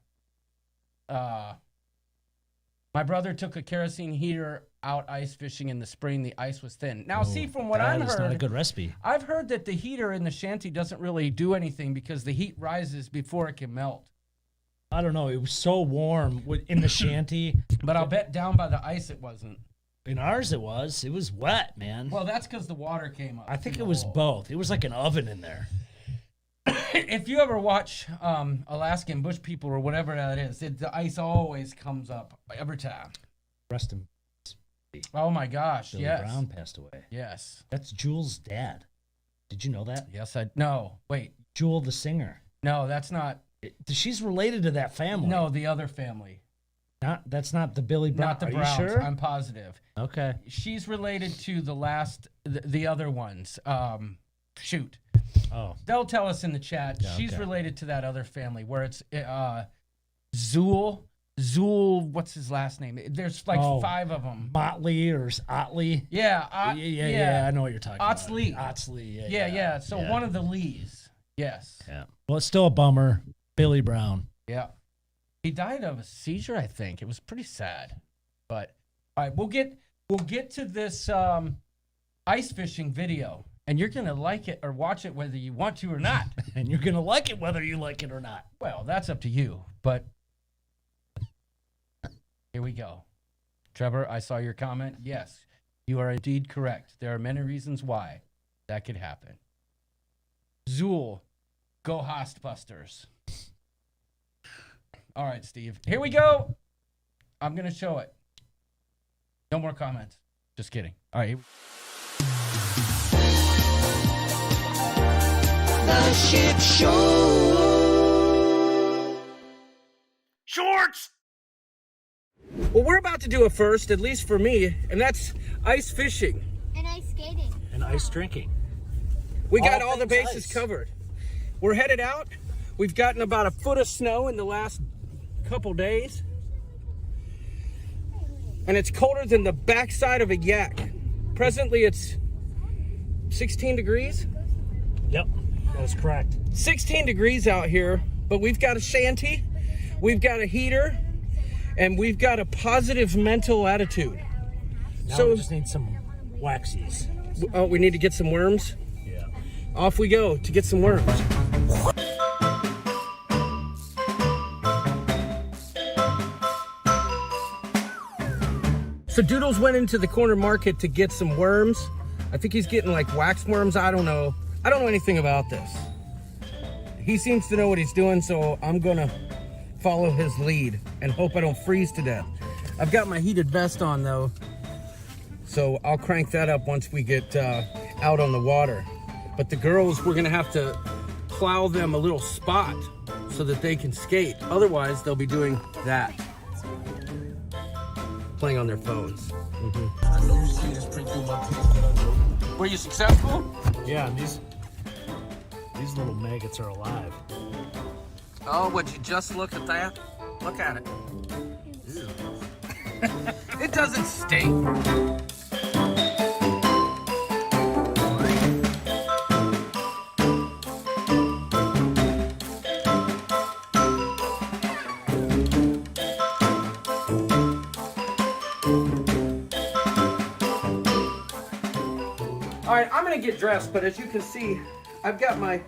My brother took a kerosene heater out ice fishing in the spring. The ice was thin. Now, see, from what I've heard, that's not a good recipe. I've heard that the heater in the shanty doesn't really do anything because the heat rises before it can melt. I don't know. It was so warm in the shanty. But I'll bet down by the ice it wasn't. In ours, it was. It was wet, man. Well, that's because the water came up. I think it was both. It was like an oven in there. If you ever watch Alaskan Bush People or whatever that is, the ice always comes up every time. Rest him. Oh my gosh! Billy yes. Brown passed away. Yes. That's Jewel's dad. Did you know that? Yes, no. Wait. Jewel the singer. No, that's not. She's related to that family. No, the other family. That's not the Billy Brown. Not the Are Browns. you sure? I'm positive. Okay. She's related to the other ones. Shoot. Oh. They'll tell us in the chat. Yeah, She's okay. related to that other family where it's Zool. Zool, what's his last name? There's like 5 of them. Motley or Otley. Yeah. Yeah. I know what you're talking Otley. about. Otley. Yeah. So one of the Lees. Yes. Yeah. Well, it's still a bummer. Billy Brown. Yeah. He died of a seizure, I think. It was pretty sad. But all right, we'll get to this ice fishing video. And you're going to like it or watch it whether you want to or not. And you're going to like it whether you like it or not. Well, that's up to you. But here we go. Trevor, I saw your comment. Yes, you are indeed correct. There are many reasons why that could happen. Zool, go Hostbusters. All right, Steve. Here we go. I'm going to show it. No more comments. Just kidding. All right. The Ship Show. Shorts. Well, we're about to do a first, at least for me, and that's ice fishing. And ice skating. And ice drinking. We got All all the things bases ice. covered. We're headed out. We've gotten about a foot of snow in the last couple days. And it's colder than the backside of a yak. Presently, it's 16 degrees. Yep, that's correct. 16 degrees out here, but we've got a shanty, we've got a heater, and we've got a positive mental attitude. Now we just need some waxies. Oh, we need to get some worms. Yeah. Off we go to get some worms. So Doodles went into the corner market to get some worms. I think he's getting like wax worms. I don't know anything about this. He seems to know what he's doing, so I'm gonna follow his lead and hope I don't freeze to death. I've got my heated vest on though, so I'll crank that up once we get out on the water. But the girls, we're gonna have to plow them a little spot so that they can skate. Otherwise, they'll be doing that. Playing on their phones. Were you successful? Yeah, and these little maggots are alive. Oh, would you just look at that? Look at it. It doesn't stink. All right, I'm gonna get dressed, but as you can see, I've got my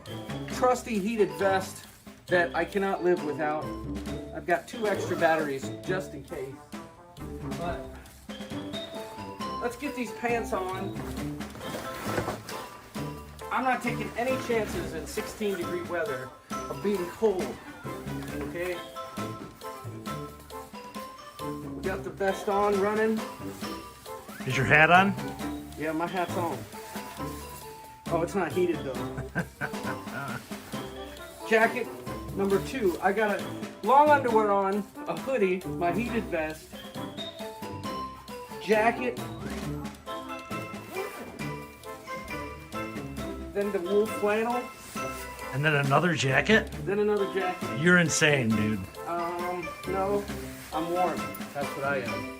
trusty heated vest that I cannot live without. I've got 2 extra batteries just in case. But let's get these pants on. I'm not taking any chances in 16-degree weather of being cold. Okay? We got the vest on, running. Is your hat on? Yeah, my hat's on. Oh, it's not heated though. Jacket number 2. I got a long underwear on, a hoodie, my heated vest, jacket, then the wool flannel, And then another jacket? then another jacket. You're insane, dude. No, I'm warm. That's what I am.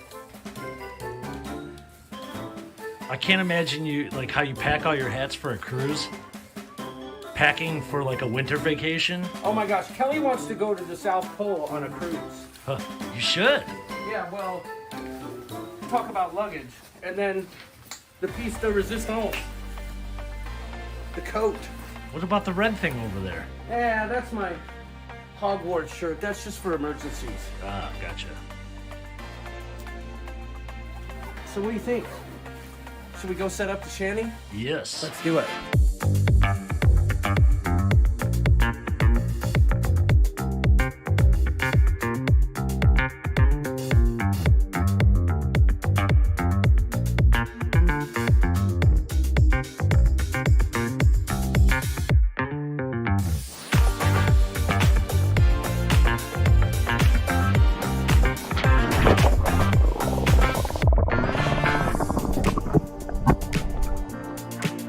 I can't imagine you, like, how you pack all your hats for a cruise. Packing for, like, a winter vacation. Oh my gosh, Kelly wants to go to the South Pole on a cruise. Huh, you should. Yeah, well, talk about luggage. And then the piece de resistance. The coat. What about the red thing over there? Yeah, that's my Hogwarts shirt. That's just for emergencies. Ah, gotcha. So what do you think? Should we go set up the shanty? Yes. Let's do it.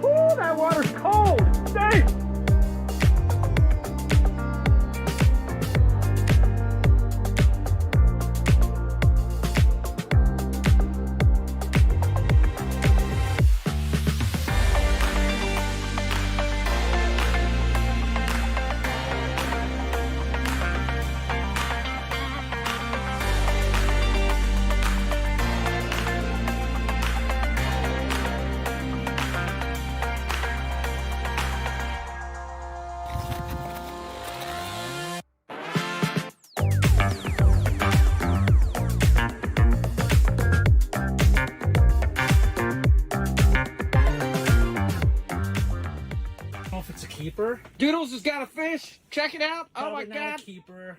Ooh, that water's cold. Dang! Keeper? Doodles has got a fish. Check it out. Oh my Probably not god. a keeper.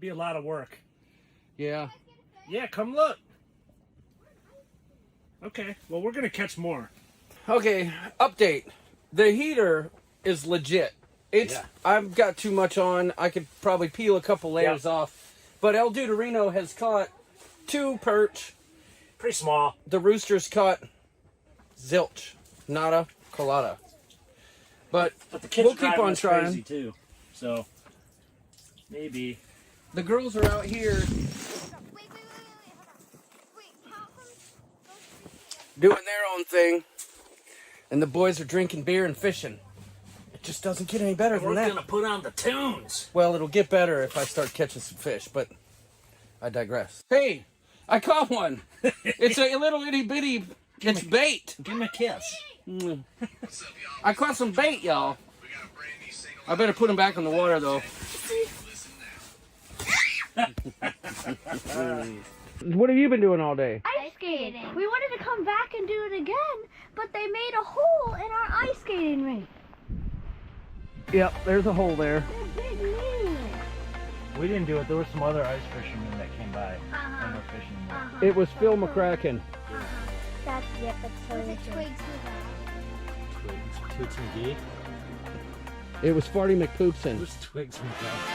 Be a lot of work. Yeah. Yeah, come look. Okay, well, we're gonna catch more. Okay, update. The heater is legit. It's Yeah. I've got too much on. I could probably peel a couple layers off. But El Duderino has caught 2 perch. Pretty small. The rooster's caught zilch. Nada colada. But But the kids we'll keep driving on us trying. crazy too. So maybe. The girls are out here doing their own thing. And the boys are drinking beer and fishing. It just doesn't get any better than We're that. gonna put on the tunes. Well, it'll get better if I start catching some fish, but I digress. Hey, I caught one. It's a little itty bitty. It's bait. Give me a kiss. I caught some bait, y'all. I better put him back in the water, though. What have you been doing all day? Ice skating. We wanted to come back and do it again, but they made a hole in our ice skating rink. Yep, there's a hole there. They're big mean. We didn't do it. There were some other ice fishermen that came by and were fishing there. It was Phil McCracken. That's totally true. Twigs McGee. It was Farty McPoopson. Who's Twigs McGee?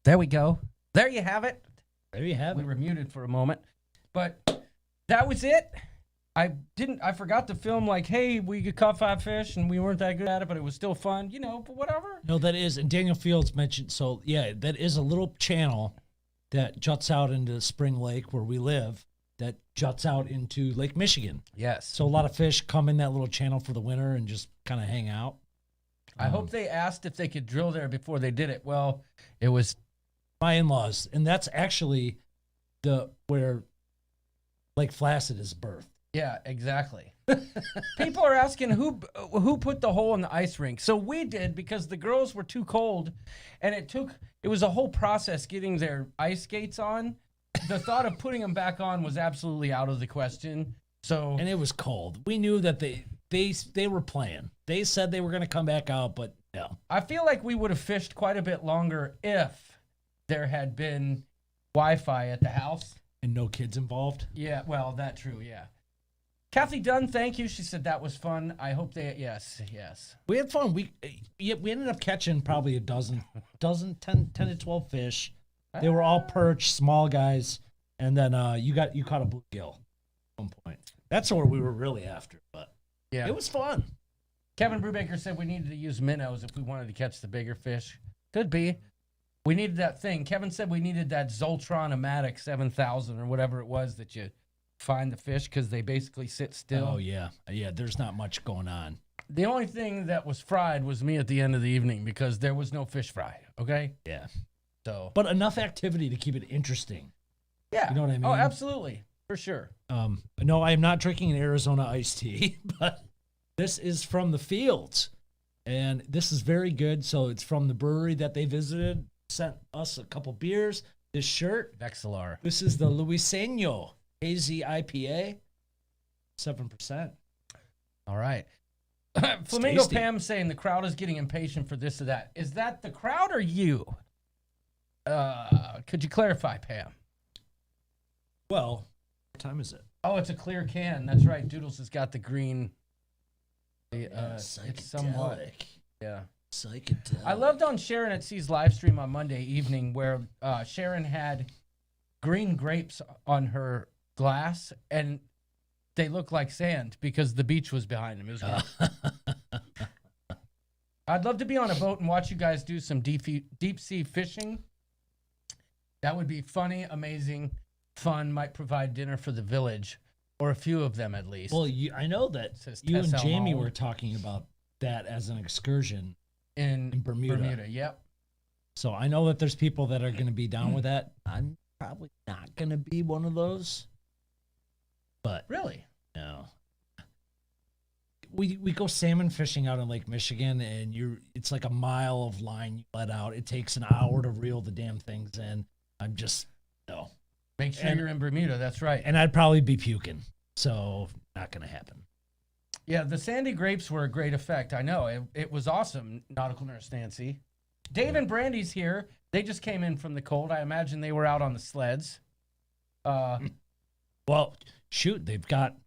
There we go. There you have it. There you have We it. were muted for a moment, but that was it. I forgot to film like, hey, we caught 5 fish and we weren't that good at it, but it was still fun, but whatever. No, that is, and Daniel Fields mentioned, so yeah, that is a little channel that juts out into Spring Lake where we live, that juts out into Lake Michigan. Yes. So a lot of fish come in that little channel for the winter and just kind of hang out. I hope they asked if they could drill there before they did it. Well, it was My in-laws, and that's actually where Lake Placid is birthed. Yeah, exactly. People are asking who put the hole in the ice rink. So we did, because the girls were too cold, and it was a whole process getting their ice skates on. The thought of putting them back on was absolutely out of the question. So And it was cold. We knew that they were playing. They said they were going to come back out, but no. I feel like we would have fished quite a bit longer if there had been Wi-Fi at the house. And no kids involved. Yeah, well, that true, yeah. Kathy Dunn, thank you. She said that was fun. I hope yes. We had fun. We ended up catching probably a dozen, 10 to 12 fish. They were all perch, small guys. And then you caught a bluegill at one point. That's what we were really after, but yeah, it was fun. Kevin Brubaker said we needed to use minnows if we wanted to catch the bigger fish. Could be. We needed that thing. Kevin said we needed that Zoltron-O-Matic 7000 or whatever it was that you find the fish because they basically sit still. Oh, yeah. Yeah, there's not much going on. The only thing that was fried was me at the end of the evening because there was no fish fry, okay? Yeah. So, but enough activity to keep it interesting. Yeah. You know what I mean? Oh, absolutely. For sure. No, I am not drinking an Arizona iced tea, but this is from the fields. And this is very good. So it's from the brewery that they visited, sent us a couple beers. This shirt. Vexillar. This is the Luiseño Hazy IPA. 7%. All right. Flamingo tasty. Pam saying the crowd is getting impatient for this or that. Is that the crowd or you? Could you clarify, Pam? Well, what time is it? Oh, it's a clear can. That's right. Doodles has got the green. It's somewhat. Yeah. Psychedelic. I loved on Sharon at C's live stream on Monday evening where Sharon had green grapes on her glass and they looked like sand because the beach was behind them. It was great. I'd love to be on a boat and watch you guys do some deep sea fishing. That would be funny, amazing, fun, might provide dinner for the village, or a few of them at least. Well, I know that Says you and Tess Jamie Elmo. were talking about that as an excursion in Bermuda. Yep. So I know that there's people that are going to be down with that. I'm probably not going to be one of those. But Really? no. We go salmon fishing out in Lake Michigan, and it's like a mile of line you let out. It takes an hour to reel the damn things in. I'm just no. Make sure you're in Bermuda. That's right. And I'd probably be puking. So not going to happen. Yeah, the sandy grapes were a great effect. I know. It was awesome, Nautical Nurse Nancy. Dave and Brandy's here. They just came in from the cold. I imagine they were out on the sleds. Well, shoot, they've got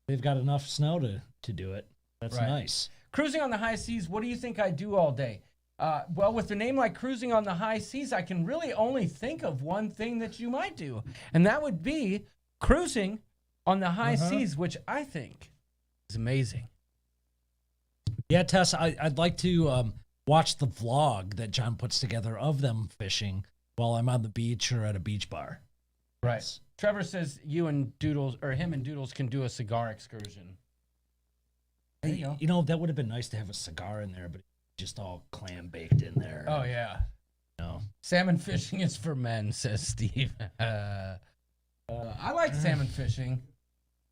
enough snow to do it. That's Right. nice. Cruising on the high seas, what do you think I do all day? Well, with a name like Cruising on the High Seas, I can really only think of one thing that you might do, and that would be cruising on the high seas, which I think is amazing. Yeah, Tess, I'd like to watch the vlog that John puts together of them fishing while I'm on the beach or at a beach bar. Right. Yes. Trevor says you and Doodles, or him and Doodles, can do a cigar excursion. There you go. You know, that would have been nice to have a cigar in there, but just all clam baked in there. Oh, yeah. No. Salmon fishing is for men, says Steve. I like salmon fishing,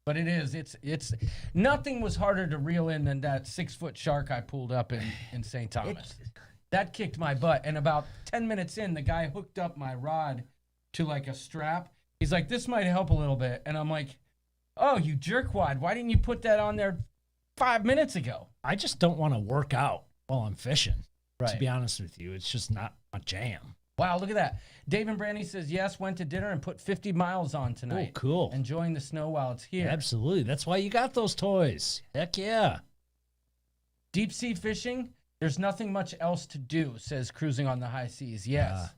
but it's nothing was harder to reel in than that 6-foot shark I pulled up in St. Thomas. That kicked my butt. And about 10 minutes in, the guy hooked up my rod to like a strap. He's like, this might help a little bit. And I'm like, oh, you jerkwad. Why didn't you put that on there 5 minutes ago? I just don't want to work out while I'm fishing. To Right. be honest with you, it's just not my jam. Wow, look at that. Dave and Brandy says, yes, went to dinner and put 50 miles on tonight. Oh, cool. Enjoying the snow while it's here. Absolutely. That's why you got those toys. Heck yeah. Deep sea fishing, there's nothing much else to do, says Cruising on the High Seas. Yes.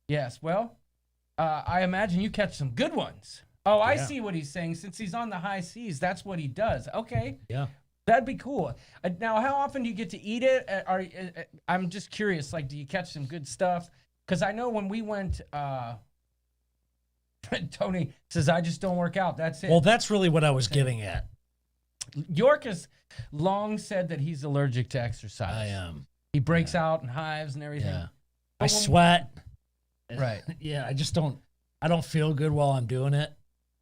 Yes. Well, I imagine you catch some good ones. Oh, I see what he's saying. Since he's on the high seas, that's what he does. Okay. Yeah. That'd be cool. Now, how often do you get to eat it? I'm just curious. Like, do you catch some good stuff? Because I know when we went, Tony says, I just don't work out. That's it. Well, that's really what I was getting at. York has long said that he's allergic to exercise. I am. He breaks out in hives and everything. Yeah. But I sweat. Right. Yeah, I don't feel good while I'm doing it.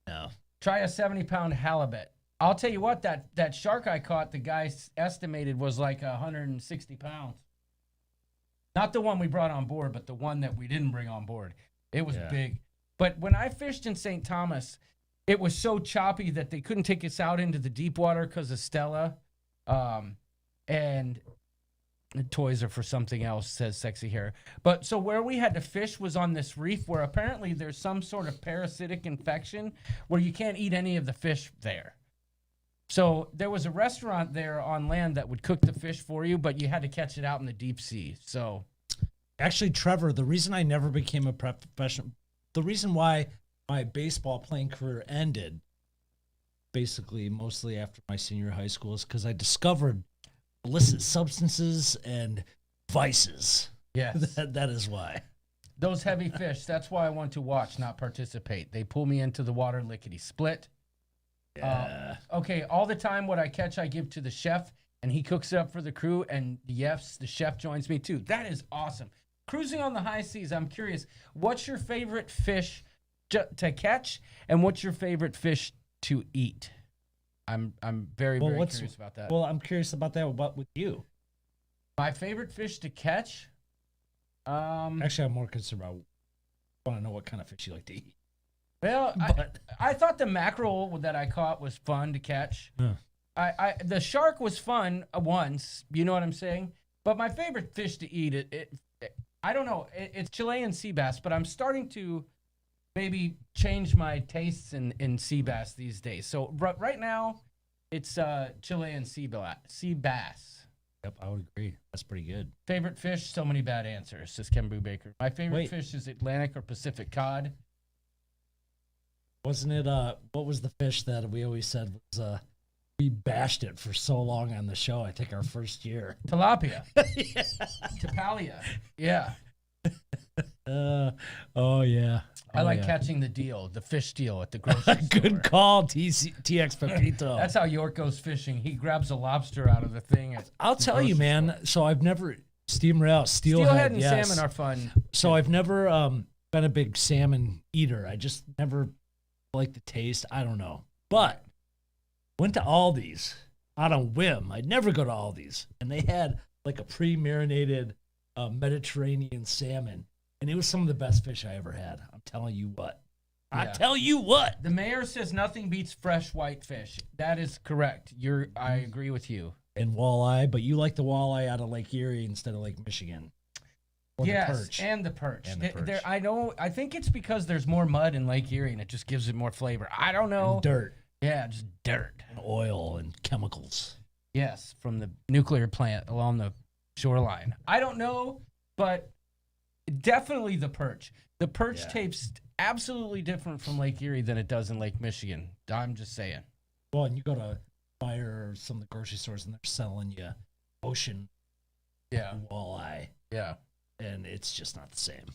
No. Try a 70-pound halibut. I'll tell you what, that shark I caught, the guy estimated was like 160 pounds. Not the one we brought on board, but the one that we didn't bring on board. It was big. But when I fished in St. Thomas, it was so choppy that they couldn't take us out into the deep water because of Stella. And toys are for something else, says Sexy Hair. But so where we had to fish was on this reef where apparently there's some sort of parasitic infection where you can't eat any of the fish there. So there was a restaurant there on land that would cook the fish for you, but you had to catch it out in the deep sea. So Actually, Trevor, the reason I never became a professional, the reason why my baseball playing career ended, basically mostly after my senior high school, is because I discovered illicit substances and vices. yes, That is why. those heavy fish, that's why I want to watch, not participate. They pull me into the water lickety split. Yeah. Okay, all the time what I catch I give to the chef and he cooks it up for the crew, and yes, the chef joins me too. That is awesome. Cruising on the high seas, I'm curious, what's your favorite fish to catch and what's your favorite fish to eat? I'm very curious about that. Well, I'm curious about that. What with you? My favorite fish to catch? Actually, I'm more concerned about. I want to know what kind of fish you like to eat. Well, But- I thought the mackerel that I caught was fun to catch. Huh. The shark was fun once, you know what I'm saying? But my favorite fish to eat, I don't know, it's Chilean sea bass, but I'm starting to maybe change my tastes in sea bass these days. So right now, it's Chilean sea bass. Yep, I would agree. That's pretty good. Favorite fish? So many bad answers, says Ken Brubaker. My favorite Wait. fish is Atlantic or Pacific cod. Wasn't it? What was the fish that we always said was? We bashed it for so long on the show. I think our first year. Tilapia. Tapalia. Yeah. Oh yeah. I like yeah. catching the deal, the fish deal at the grocery store. Good call, TX Pepito. That's how York goes fishing. He grabs a lobster out of the thing. I'll tell you, man. So I've never steam rail, steelhead, and yes. salmon are fun. So I've never been a big salmon eater. I just never liked the taste. I don't know. But went to Aldi's on a whim. I'd never go to Aldi's, and they had like a pre-marinated Mediterranean salmon, and it was some of the best fish I ever had. I'm telling you what. I Yeah. tell you what. The mayor says nothing beats fresh white fish. That is correct. I agree with you. And walleye, but you like the walleye out of Lake Erie instead of Lake Michigan. Or Yes, the perch. and the perch. And the perch. I think it's because there's more mud in Lake Erie, and it just gives it more flavor. I don't know. And dirt. Yeah, just dirt. And oil and chemicals. Yes, from the nuclear plant along the shoreline. I don't know, but definitely the perch. The perch Yeah. tastes absolutely different from Lake Erie than it does in Lake Michigan. I'm just saying. Well, and you go to Fire or some of the grocery stores, and they're selling you ocean Yeah, walleye, yeah. and it's just not the same.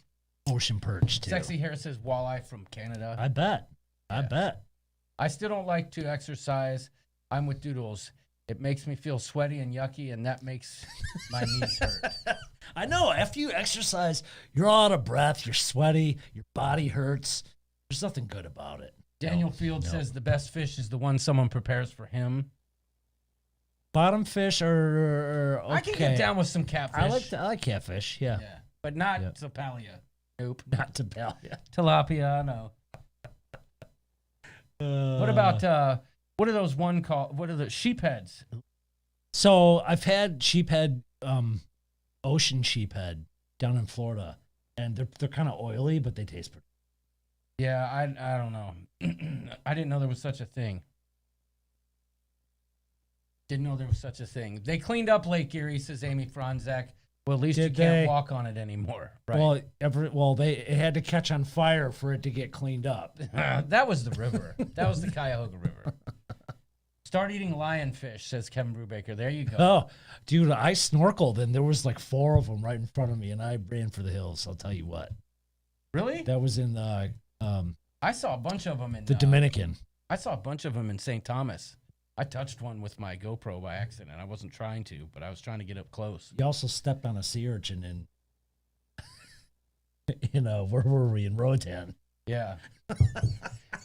Ocean perch, too. Sexy Hair says walleye from Canada. I bet. I Yes. bet. I still don't like to exercise. I'm with Doodles. It makes me feel sweaty and yucky, and that makes my knees hurt. I know. After you exercise, you're all out of breath. You're sweaty. Your body hurts. There's nothing good about it. Daniel Field says the best fish is the one someone prepares for him. Bottom fish are okay. I can get down with some catfish. I like catfish. Yeah. Yeah, but not Yeah. Zapalia. Nope. Not to bell. Yeah. Tilapia, no. What about what are those one called? What are the sheepheads? So I've had sheephead, ocean sheephead down in Florida, and they're kind of oily, but they taste pretty. Yeah, I don't know. I didn't know there was such a thing. Didn't know there was such a thing. They cleaned up Lake Erie, says Amy Franzak. Well, at least Did you can't they? walk on it anymore. Right. Well, it had to catch on fire for it to get cleaned up. That was the river. That was the Cuyahoga River. Start eating lionfish, says Kevin Brubaker. There you go. Oh, dude, I snorkeled and there was like 4 of them right in front of me, and I ran for the hills. I'll tell you what. Really? That was in the I saw a bunch of them in Dominican. I saw a bunch of them in St. Thomas. I touched one with my GoPro by accident. I wasn't trying to, but I was trying to get up close. You also stepped on a sea urchin in where were we, in Roatan? Yeah.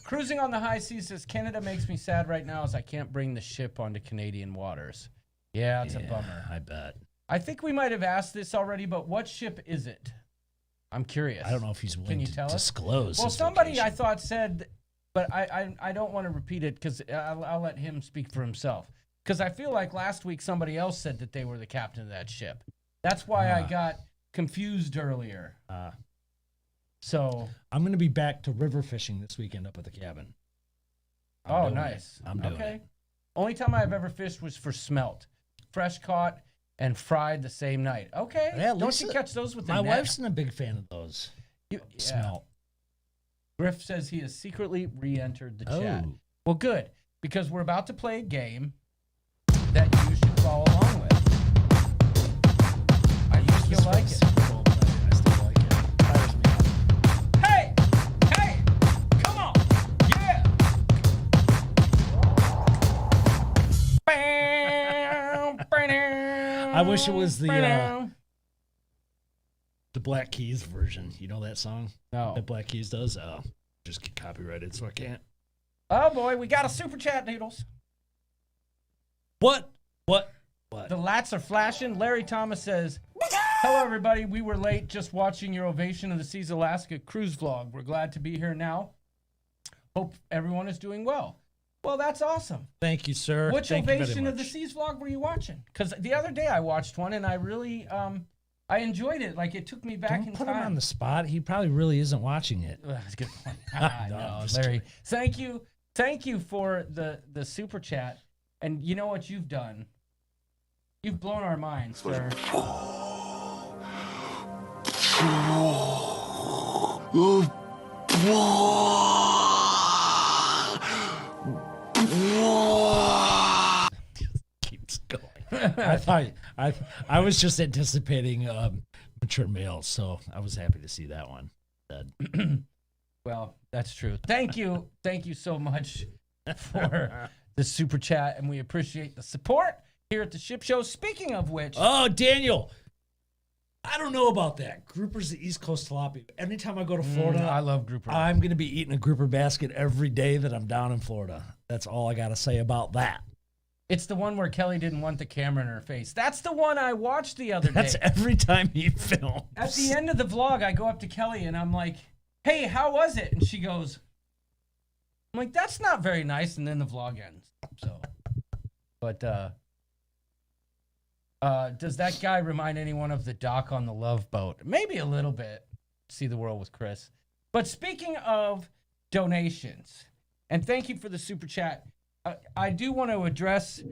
Cruising on the high seas says Canada makes me sad right now as I can't bring the ship onto Canadian waters. Yeah, it's a bummer. I bet. I think we might have asked this already, but what ship is it? I'm curious. I don't know if he's willing you to tell us? disclose. Well, his somebody I location. thought said, but I don't want to repeat it because I'll let him speak for himself. Because I feel like last week somebody else said that they were the captain of that ship. That's why I got confused earlier. So I'm going to be back to river fishing this weekend up at the cabin. I'm doing nice. it. I'm doing okay. it. Only time I've ever fished was for smelt, fresh caught and fried the same night. Okay. Yeah, Don't Lisa- you catch those with the My net? wife's not a big fan of those. Smell. Griff says he has secretly re-entered the chat. Oh. Well, good, because we're about to play a game that you should follow along with. I think you'll like it. I still like it. Fires me up. Hey! Hey! Come on! Yeah! I wish it was the Black Keys version. You know that song No. that Black Keys does? Oh, just get copyrighted, so I can't. Oh boy, we got a super chat, Noodles. What? The lats are flashing. Larry Thomas says, "Hello, everybody. We were late just watching your ovation of the Seas Alaska cruise vlog. We're glad to be here now. Hope everyone is doing well." Well, that's awesome. Thank you, sir. Which Thank you very ovation of the much. Seas vlog were you watching? Because the other day I watched one and I really I enjoyed it. Like it took me back Don't in put time. him on the spot. He probably really isn't watching it. That's a good point. No, I I'm know, just Larry. kidding. Thank you for the super chat. And you know what you've done? You've blown our minds, sir. Keeps going. I was just anticipating mature males, so I was happy to see that one. Well, that's true. Thank you so much for the super chat, and we appreciate the support here at the Ship Show. Speaking of which, Oh, Daniel. I don't know about that. Grouper's the East Coast tilapia. Anytime I go to Florida, I love grouper. I'm going to be eating a grouper basket every day that I'm down in Florida. That's all I got to say about that. It's the one where Kelly didn't want the camera in her face. That's the one I watched the other day. That's every time he films. At the end of the vlog, I go up to Kelly and I'm like, "Hey, how was it?" And she goes, I'm like, "That's not very nice." And then the vlog ends. So, but does that guy remind anyone of the doc on the Love Boat? Maybe a little bit. See the World with Chris. But speaking of donations, and thank you for the super chat. I do want to address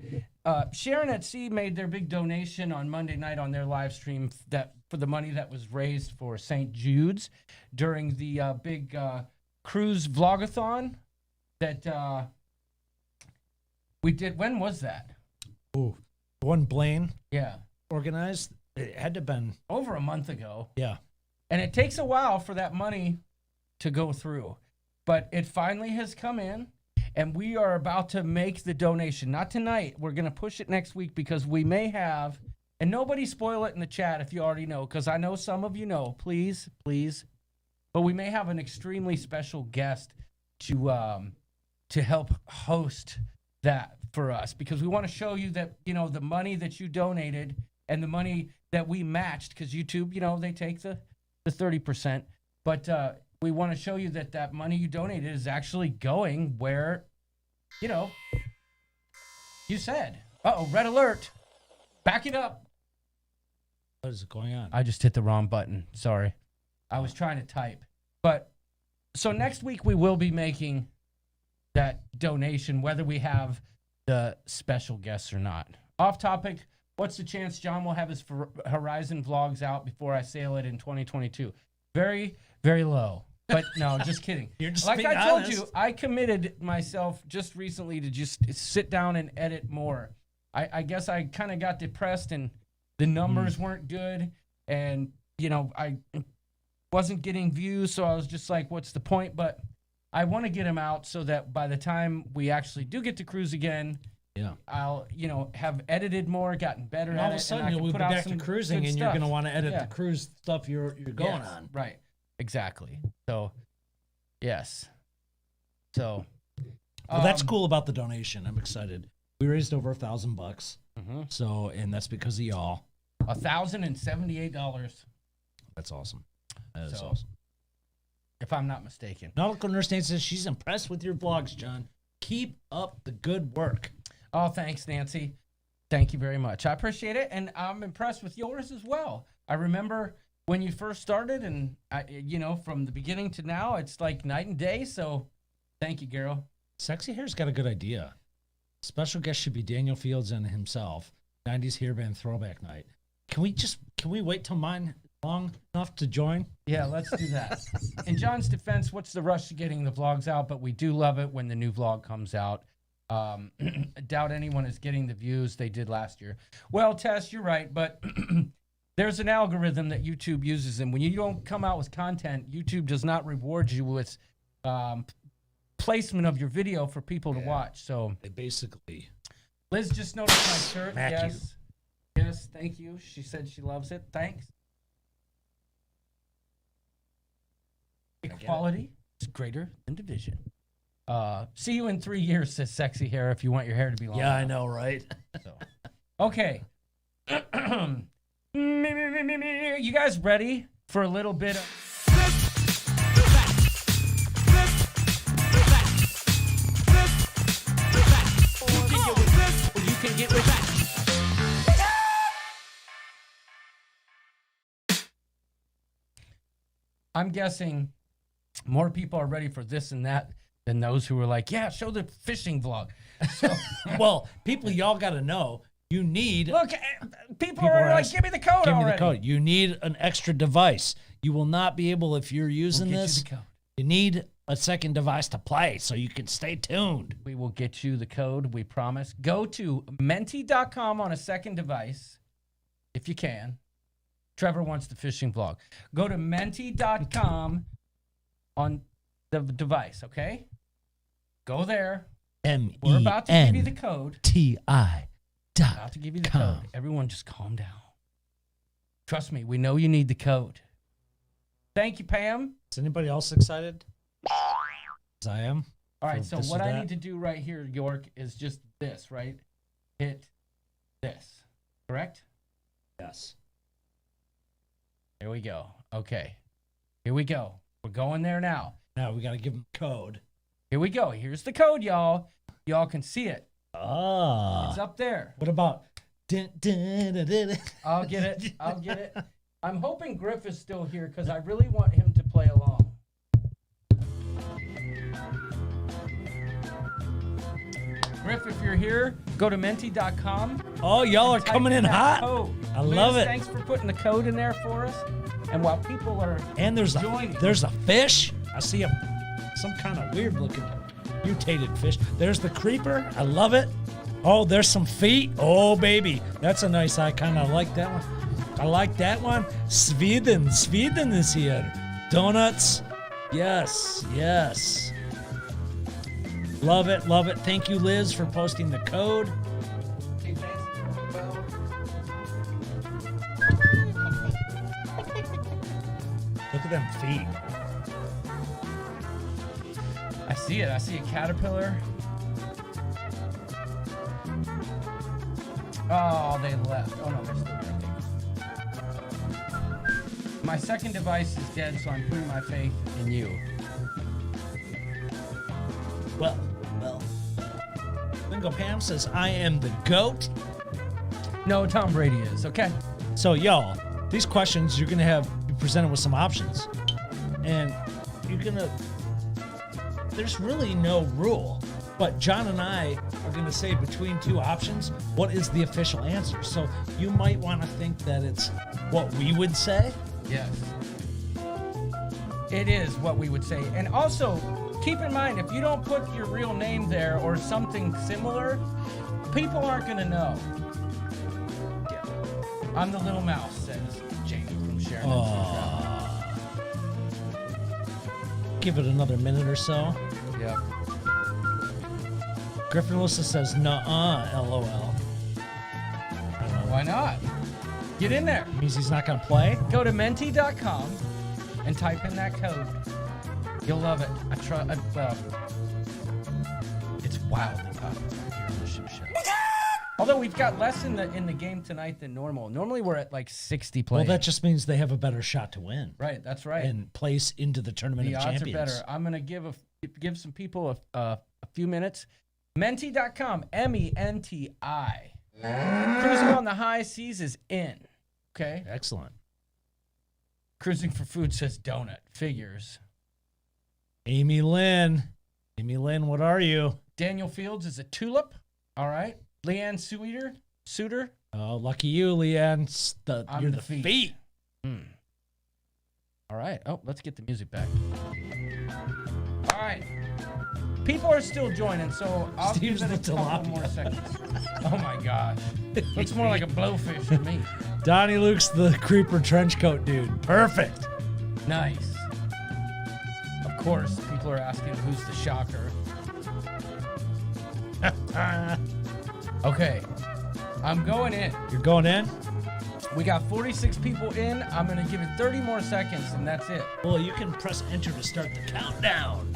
Sharon at Sea made their big donation on Monday night on their live stream that for the money that was raised for St. Jude's during the big cruise vlogathon that we did. When was that? Ooh, one Blaine Yeah, organized. It had to have been, over a month ago. yeah. And it takes a while for that money to go through. But it finally has come in, and we are about to make the donation. Not tonight. We're going to push it next week because we may have, and nobody spoil it in the chat if you already know, because I know some of you know. Please, please. But we may have an extremely special guest to help host that for us, because we want to show you that, you know, the money that you donated and the money that we matched, because YouTube, you know, they take the 30%. But we want to show you that that money you donated is actually going where, you know, you said. Uh-oh, red alert. Back it up. What is going on? I just hit the wrong button. Sorry. I was trying to type. But so next week we will be making that donation, whether we have the special guests or not. Off topic, what's the chance John will have his Horizon vlogs out before I sail it in 2022? Very, very low. But no, just kidding. You're just like being I told honest. you, I committed myself just recently to just sit down and edit more. I guess I kind of got depressed and the numbers weren't good, and you know, I wasn't getting views, so I was just like, what's the point? But I want to get them out so that by the time we actually do get to cruise again, Yeah. I'll, you know, have edited more, gotten better And at all of it, a sudden, and I you'll can be put out back to some cruising, good and you're stuff. going to want to edit Yeah. the cruise stuff you're going Yes, on. Right. Exactly. So, yes. So. Well, that's cool about the donation. I'm excited. We raised over $1,000 bucks. Mhm. So, and that's because of y'all. $1,078, That's awesome. That is So- awesome. if I'm not mistaken. Nautical Nurse Nancy says she's impressed with your vlogs, John. Keep up the good work. Oh, thanks, Nancy. Thank you very much. I appreciate it, and I'm impressed with yours as well. I remember when you first started, and from the beginning to now, it's like night and day. So, thank you, girl. Sexy Hair's got a good idea. Special guest should be Daniel Fields and himself. 90s hair band throwback night. Can we wait till mine long enough to join? Yeah, let's do that. In John's defense, what's the rush to getting the vlogs out? But we do love it when the new vlog comes out. I doubt anyone is getting the views they did last year. Well, Tess, you're right, but there's an algorithm that YouTube uses, and when you don't come out with content, YouTube does not reward you with placement of your video for people to watch. So They basically... Liz just noticed my shirt. Smack you. Yes, thank you. She said she loves it. Thanks. Equality is greater than division. See you in 3 years, says Sexy Hair, if you want your hair to be long. Yeah, I know, right? So. Okay. You guys ready for a little bit of... You can get with that. I'm guessing more people are ready for this and that than those who were like, yeah, show the fishing vlog. So, Well, people, y'all got to know, you need... look, people are like, asking, give me the code Give already. me the code. You need an extra device. You will not be able, if you're using We'll get this, you the code. you need a second device to play, so you can stay tuned. We will get you the code, we promise. Go to menti.com on a second device, if you can. Trevor wants the fishing vlog. Go to menti.com on the device, okay? Go there. We're about to give you the code. MENTI. About to give you the code. Everyone just calm down. Trust me, we know you need the code. Thank you, Pam. Is anybody else excited? As I am. All right, For so this what or I that? need to do right here, York, is just this, right? Hit this. Correct? Yes. Here we go. Okay. Here we go. We're going there now. Now we got to give them code. Here we go. Here's the code, y'all. Y'all can see it. Ah. It's up there. What about... Dun, dun, dun, dun, dun. I'll get it. I'll get it. I'm hoping Griff is still here because I really want him to play along. Griff, if you're here, go to menti.com. Oh, y'all are Type coming in that hot. code. I love it. Thanks for putting the code in there for us. And while people are And there's joining, a fish. I see some kind of weird looking mutated fish. There's the creeper. I love it. Oh, there's some feet. Oh, baby. That's a nice icon. I like that one. I like that one. Sweden is here. Donuts. Yes, yes. Love it, love it. Thank you, Liz, for posting the code. Look at them feet. I see it. I see a caterpillar. Oh, they left. Oh, no, they're still there. My second device is dead, so I'm putting my faith in you. Well. Bingo Pam says, I am the GOAT. No, Tom Brady is, okay? So, y'all, these questions, you're going to be presented with some options. And you're going to... There's really no rule. But John and I are going to say between two options, what is the official answer? So you might want to think that it's what we would say. Yes. It is what we would say. And also, keep in mind, if you don't put your real name there or something similar, people aren't going to know. Yeah. I'm the little mouse, says Jamie from Sharon. Give it another minute or so. Yep. Griffin Wilson says, nuh-uh, LOL. Why not? Get in there. Means he's not going to play? Go to menti.com and type in that code. You'll love it. It's wildly popular here on the Ship Show. Although we've got less in the game tonight than normal. Normally we're at like 60 players. Well, that just means they have a better shot to win. Right, that's right. And place into the Tournament The of odds Champions. are better. I'm going to give some people a few minutes. Menti.com, MENTI. Cruising on the high seas is in. Okay. Excellent. Cruising for food says donut. Figures. Amy Lynn. Amy Lynn, what are you? Daniel Fields is a tulip. All right. Leanne Suitor. Oh, lucky you, Leanne. I'm You're the the feet. feet. All right. Oh, let's get the music back. All right. People are still joining, so I'll Steve's give it the a couple tilapia. more seconds. Oh my gosh. Looks more like a blowfish to me. Donnie Luke's the creeper trench coat dude. Perfect. Nice. Of course, people are asking who's the shocker. Okay. I'm going in. You're going in? We got 46 people in. I'm going to give it 30 more seconds, and that's it. Well, you can press enter to start the countdown.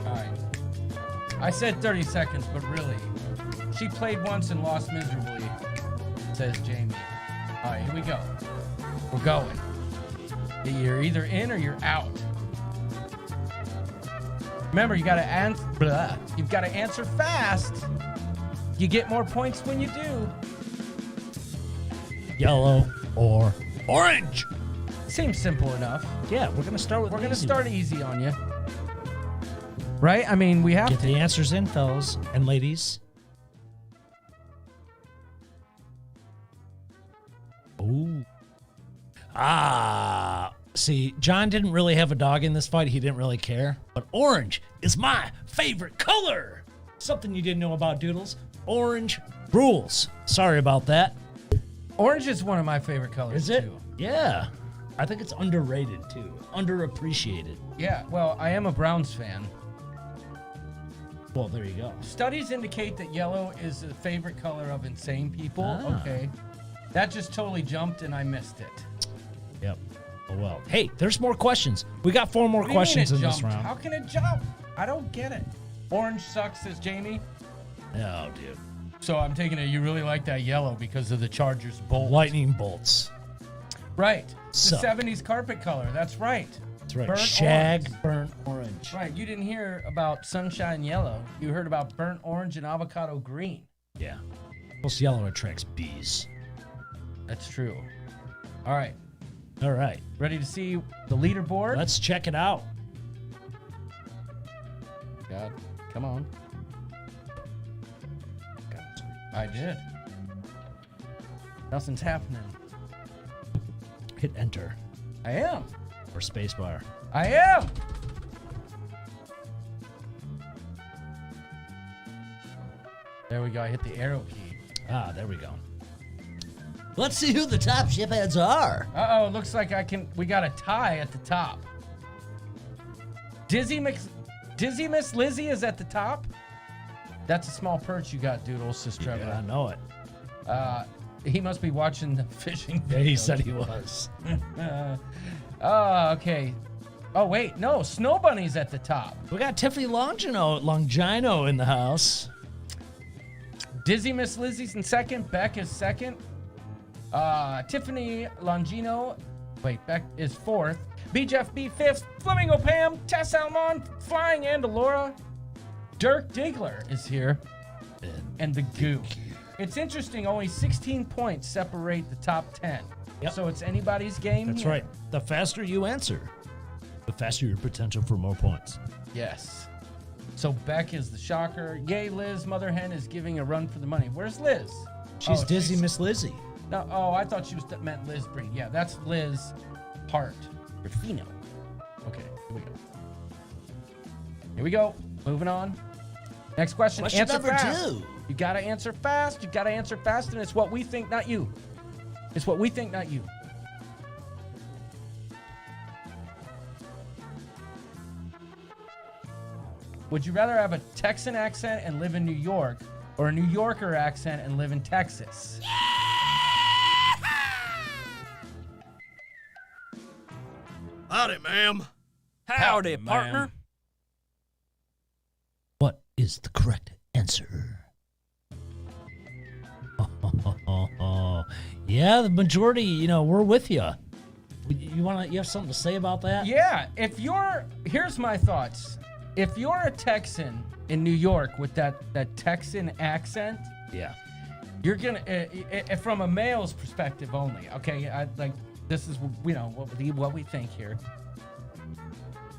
All right. I said 30 seconds, but really, she played once and lost miserably, says Jamie. All right, here we go. We're going. You're either in or you're out. Remember, you got to answer. You've got to answer fast. You get more points when you do. Yellow or orange. Seems simple enough. Yeah, we're gonna start with. We're gonna start easy on you, right? I mean, we have Get to. the answers in, fellas and ladies. Ooh. See, John didn't really have a dog in this fight. He didn't really care. But orange is my favorite color. Something you didn't know about Doodles. Orange rules. Sorry about that. Orange is one of my favorite colors. Is it? Too. Yeah. I think it's underrated, too. Underappreciated. Yeah. Well, I am a Browns fan. Well, there you go. Studies indicate that yellow is the favorite color of insane people. Ah. Okay. That just totally jumped and I missed it. Yep. Oh, well. Hey, there's more questions. We got 4 more What do you mean questions it in this jumped? round. How can it jump? I don't get it. Orange sucks, says Jamie. Oh, dude. So I'm taking it you really like that yellow because of the Chargers bolt. Lightning bolts. Right. The Suck. 70s carpet color. That's right. That's right. Burnt Shag orange. burnt orange. Right. You didn't hear about sunshine yellow. You heard about burnt orange and avocado green. Yeah. Most yellow attracts bees. That's true. All right. All right. Ready to see the leaderboard? Let's check it out. God, come on. I did. Nothing's happening. Hit enter I am. or spacebar. I am. There we go. I hit the arrow key. Ah, there we go. Let's see who the top shipheads are. Uh-oh, it looks like we got a tie at the top. Dizzy Miss Lizzie is at the top. That's a small perch you got, Doodles, says Trevor. Yeah, I know it. He must be watching the fishing Yeah, he videos. said he was. Okay. Oh, wait. No, Snow Bunny's at the top. We got Tiffany Longino in the house. Dizzy Miss Lizzie's in second. Beck is second. Tiffany Longino. Wait, Beck is fourth. BJF B fifth. Flamingo Pam. Tess Almon. Flying Andalora. Dirk Diggler is here. And the Goo. It's interesting. Only 16 points separate the top 10. Yep. So it's anybody's game. That's here. right. The faster you answer, the faster your potential for more points. Yes. So Beck is the shocker. Yay, Liz. Mother Hen is giving a run for the money. Where's Liz? She's Oh, Dizzy Miss Lizzie. No, oh, I thought she meant Liz Breen. Yeah, that's Liz Hart. Rufino. Okay, here we go. Here we go. Moving on. Next question. Question answer number fast. 2. You gotta answer fast. You gotta answer fast, and it's what we think, not you. It's what we think, not you. Would you rather have a Texan accent and live in New York, or a New Yorker accent and live in Texas? Howdy, ma'am. Howdy, partner. What is the correct answer? Yeah, the majority, we're with you. You have something to say about that? Yeah, here's my thoughts. if you're a Texan in New York with that Texan accent, Yeah. you're gonna from a male's perspective only. Okay, this is what we think here.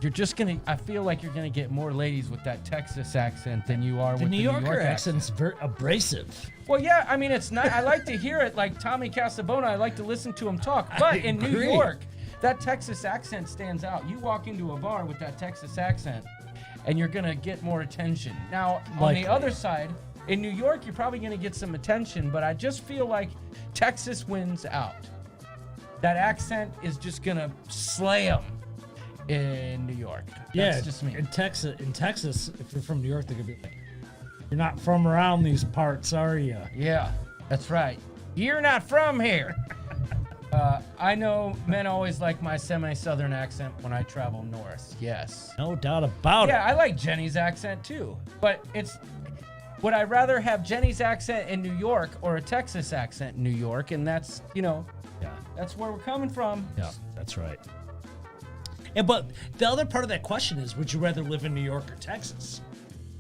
You're just gonna. I feel like you're gonna get more ladies with that Texas accent than you are with the New Yorker York accent's very abrasive. Well, yeah, I mean it's not. I like to hear it like Tommy Casabona. I like to listen to him talk. But in New agree. York, that Texas accent stands out. You walk into a bar with that Texas accent, and you're gonna get more attention. Now, on Likely. the other side, in New York, you're probably gonna get some attention. But I just feel like Texas wins out. That accent is just gonna slay them in New York. That's just me. In Texas, if you're from New York, they're gonna be like, "You're not from around these parts, are you?" Yeah, that's right. You're not from here. I know men always like my semi-southern accent when I travel north. Yes. No doubt about Yeah, it. I like Jenny's accent too. But would I rather have Jenny's accent in New York or a Texas accent in New York? And that's, Yeah, that's where we're coming from. yeah, that's right. But the other part of that question is, would you rather live in New York or Texas?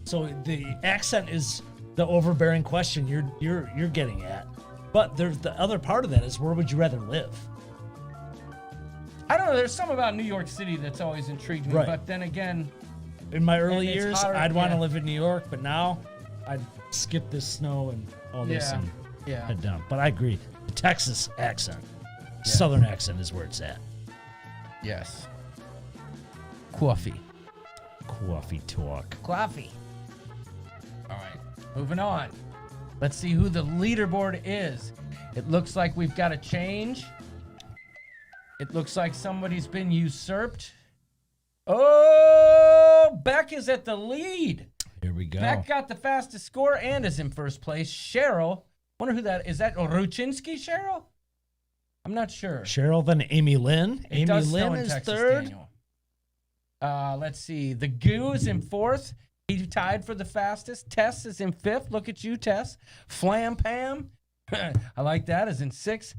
So the accent is the overbearing question you're getting at. But there's the other part of that is, where would you rather live? I don't know. There's something about New York City that's always intrigued me. Right. But then again, In my early And it's years, hotter, I'd want to yeah. live in New York, but now I'd skip this snow and all this Yeah, and yeah. head down. But I agree. The Texas accent, Southern accent is where it's at. yes. Coffee. Coffee talk. Coffee. All right, moving on. Let's see who the leaderboard is. It looks like we've got a change. It looks like somebody's been usurped. Oh, Beck is at the lead. Here we go. Beck got the fastest score and is in first place. Cheryl, wonder who that is. That Ruchinski, Cheryl? I'm not sure. Cheryl, then Amy Lynn. It Amy does snow Lynn in is Texas, third. Daniel. Let's see. The Goo is in fourth. He tied for the fastest. Tess is in fifth. Look at you, Tess. Flam Pam, I like that, is in sixth.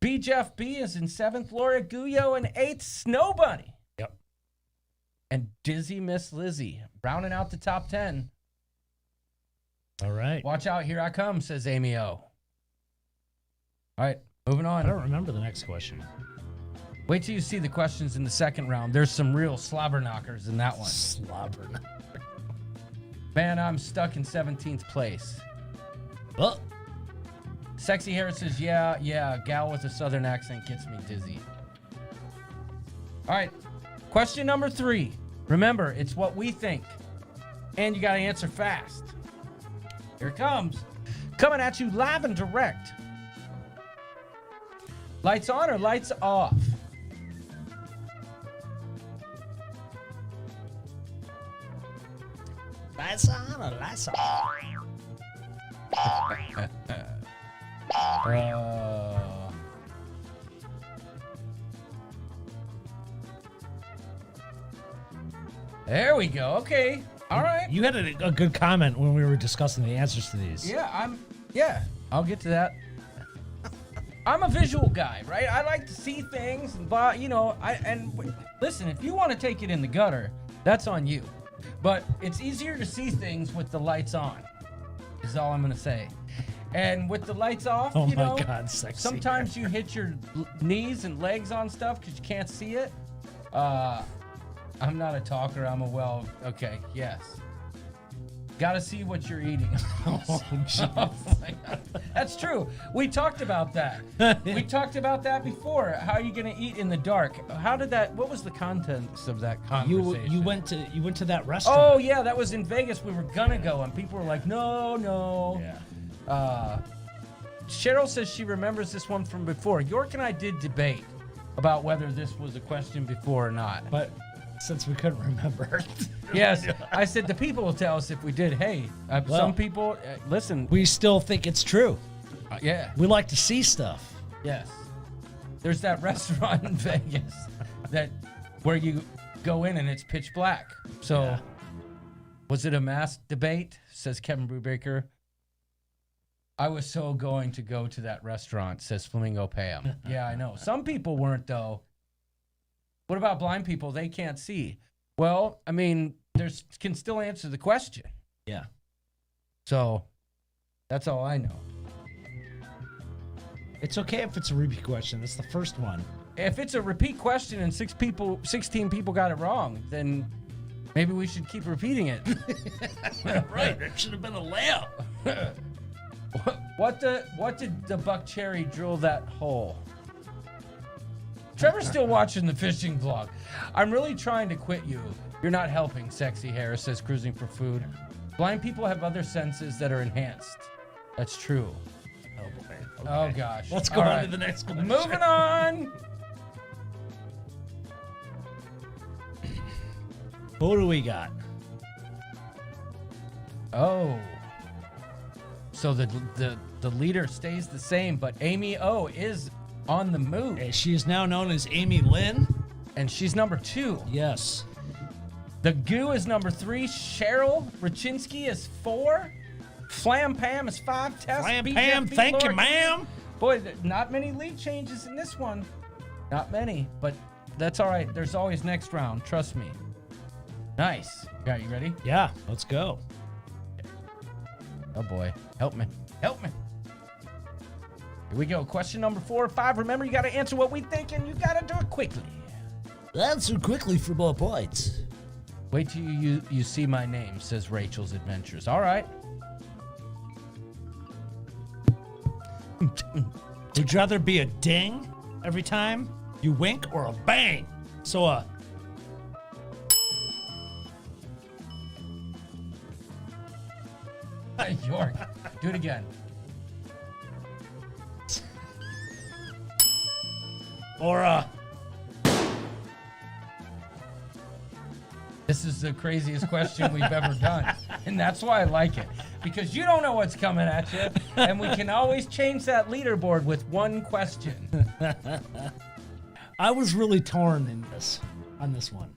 B. Jeff B is in seventh. Laura Guyo in eighth. Snow Bunny. Yep. And Dizzy Miss Lizzie rounding out the top 10. All right. Watch out, here I come, says Amy O. All right, moving on. I don't remember the next question. Wait till you see the questions in the second round. There's some real slobber knockers in that one. Slobber. Man, I'm stuck in 17th place. Well, Sexy Hair says, yeah, gal with a southern accent gets me dizzy. All right, question number 3. Remember, it's what we think. And you got to answer fast. Here it comes. Coming at you live and direct. Lights on or lights off? lights on or lights off? There we go. Okay. All right. You had a good comment when we were discussing the answers to these. Yeah, I'll get to that. I'm a visual guy, right? I like to see things, but listen, if you want to take it in the gutter, that's on you. But it's easier to see things with the lights on. Is all I'm gonna say. And with the lights off, Oh my God, sexy. sometimes you hit your knees and legs on stuff because you can't see it. I'm not a talker. Okay, yes. Gotta see what you're eating. Oh, my God. That's true. We talked about that. Before. How are you gonna eat in the dark? What was the contents of that conversation? You went to that restaurant. Oh yeah, that was in Vegas. We were gonna go, and people were like, no. Yeah. Cheryl says she remembers this one from before. York and I did debate about whether this was a question before or not. But since we couldn't remember. Yes, I said the people will tell us if we did. Hey, some people, listen. We still think it's true. Yeah. We like to see stuff. Yes. There's that restaurant in Vegas where you go in and it's pitch black. So, Yeah. Was it a mass debate? Says Kevin Brubaker. I was so going to go to that restaurant, says Flamingo Pam. Yeah, I know. Some people weren't, though. What about blind people? They can't see. Well, I mean, can still answer the question. Yeah. So that's all I know. It's okay if it's a repeat question. It's the first one. If it's a repeat question and 16 people got it wrong, then maybe we should keep repeating it. Right. It should have been a layup. What did the buck cherry drill that hole? Trevor's still watching the fishing vlog. I'm really trying to quit you. You're not helping, Sexy Hair says cruising for food. Blind people have other senses that are enhanced. That's true. Oh, boy. Okay. Oh, gosh. Let's go All on right. to the next one. Moving on. Who do we got? Oh. So the leader stays the same, but Amy O is on the move. She is now known as Amy Lynn. And she's number 2. Yes. The Goo is number 3. Cheryl Rachinsky is 4. Flam Pam is 5. Tess Flam BJP, Pam, thank you, Laura- ma'am. Boy, not many lead changes in this one. Not many, but that's all right. There's always next round. Trust me. Nice. Got you ready? Yeah, let's go. Oh boy. Help me. Help me. Here we go. Question number 4 or 5. Remember, you got to answer what we think, and you got to do it quickly. Answer quickly for more points. Wait till you see my name, says Rachel's Adventures. All right. Would you rather be a ding every time you wink or a bang? So York, do it again. or This is the craziest question we've ever done. And that's why I like it. Because you don't know what's coming at you. And we can always change that leaderboard with one question. I was really torn on this one.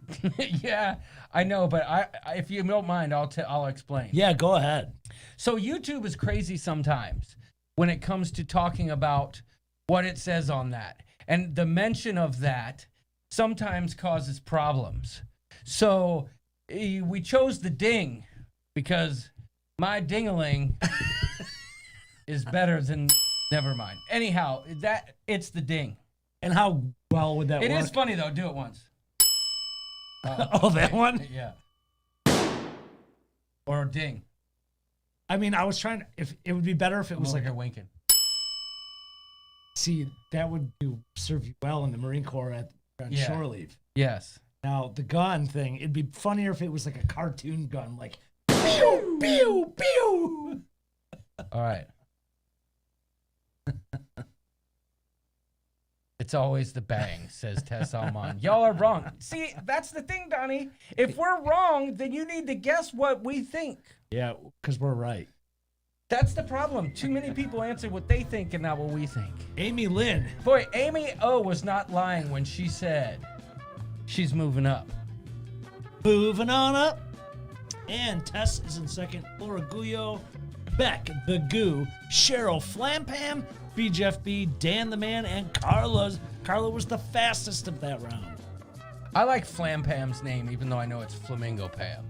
Yeah, I know, but I if you don't mind, I'll explain. Yeah, go ahead. So YouTube is crazy sometimes when it comes to talking about what it says on that. And the mention of that sometimes causes problems. So we chose the ding because my ding-a-ling is better than, never mind. Anyhow, it's the ding. And how well would that work? It is funny though, do it once. Oh, that one? Yeah. Or ding. I mean, I was trying to, if it would be better if it was Like like a winking. see, that would serve you well in the Marine Corps on Yeah. shore leave. Yes. Now, the gun thing, it'd be funnier if it was like a cartoon gun, like pew, pew, pew. All right. It's always the bang, says Tess Alman. Y'all are wrong. See, that's the thing, Donnie. If we're wrong, then you need to guess what we think. Yeah, because we're right. That's the problem. Too many people answer what they think and not what we think. Amy Lynn. Boy, Amy O was not lying when she said she's moving up. Moving on up. And Tess is in second. Laura Guyo, Beck, the Goo, Cheryl, Flampam, BJFB, Dan the Man, and Carla. Carla was the fastest of that round. I like Flam Pam's name, even though I know it's Flamingo Pam.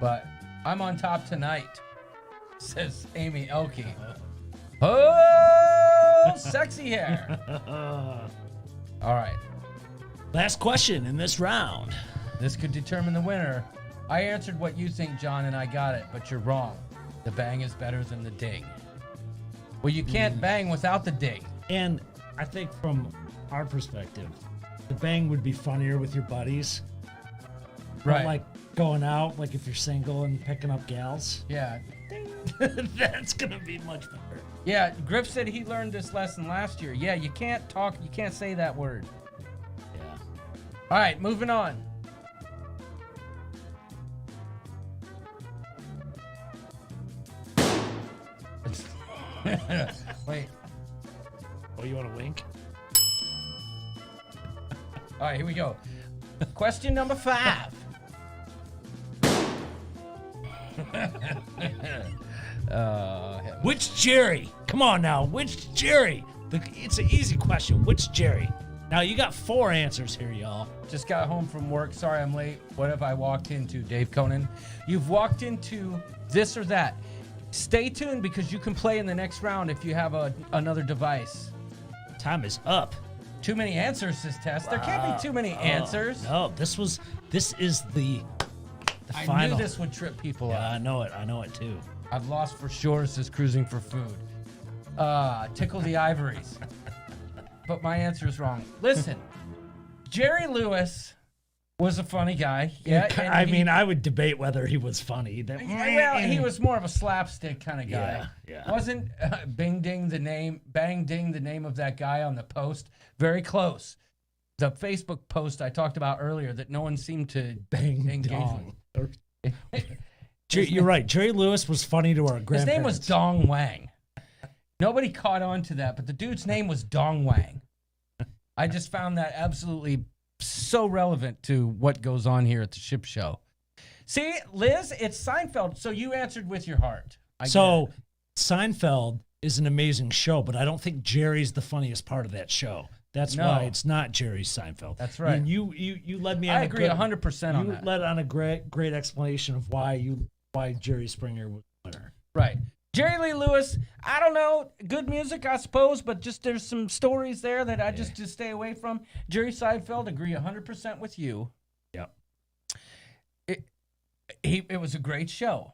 But I'm on top tonight, says Amy Elke. Oh, sexy hair. All right. Last question in this round. This could determine the winner. I answered what you think, John, and I got it, but you're wrong. The bang is better than the ding. Well, you can't bang without the ding. And I think from our perspective, the bang would be funnier with your buddies. Right. But like going out, like if you're single and picking up gals. Yeah. That's going to be much better. Yeah, Griff said he learned this lesson last year. Yeah, you can't say that word. Yeah. All right, moving on. Wait. Oh, you want to wink? All right, here we go. Question number 5. Which Jerry? Come on now. Which Jerry? It's an easy question. Which Jerry? Now you got 4 answers here, y'all. Just got home from work. Sorry I'm late. What have I walked into, Dave Conan? You've walked into this or that. Stay tuned because you can play in the next round if you have another device. Time is up. Too many answers, this test. There can't be too many answers. No, this is the I final. knew this would trip people Yeah, up. I know it. I know it too. I've lost for sure. Says cruising for food. Tickle the ivories. But my answer is wrong. Listen, Jerry Lewis was a funny guy. Yeah, and I would debate whether he was funny. Well, he was more of a slapstick kind of guy. Yeah. Wasn't Bang Ding the name of that guy on the post? Very close. The Facebook post I talked about earlier that no one seemed to engage with. You're right. Jerry Lewis was funny to our grandparents. His name was Dong Wang. Nobody caught on to that, but the dude's name was Dong Wang. I just found that absolutely so relevant to what goes on here at the ship show. See, Liz, it's Seinfeld, so you answered with your heart. So Seinfeld is an amazing show, but I don't think Jerry's the funniest part of that show. That's why it's not Jerry's Seinfeld. That's right. And you led me on I agree 100% on that. You led on a great explanation of why Jerry Springer was the winner. Right. Jerry Lee Lewis, I don't know, good music, I suppose, but just there's some stories there that I just stay away from. Jerry Seinfeld, agree 100% with you. Yep. It was a great show.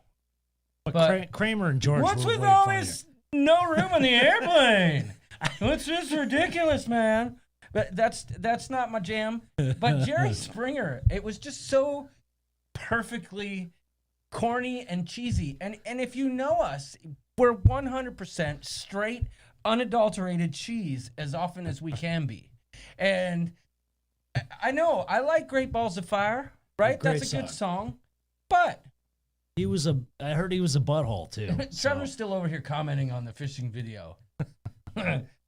But Kramer and George what's were with way all funnier. this no room in the airplane? What's this ridiculous, man? But that's not my jam. But Jerry Springer, it was just so perfectly corny and cheesy. And if you know us, we're 100% straight, unadulterated cheese as often as we can be. And I know, I like Great Balls of Fire, right? That's a good song. But I heard he was a butthole too. Trevor's still over here commenting on the fishing video.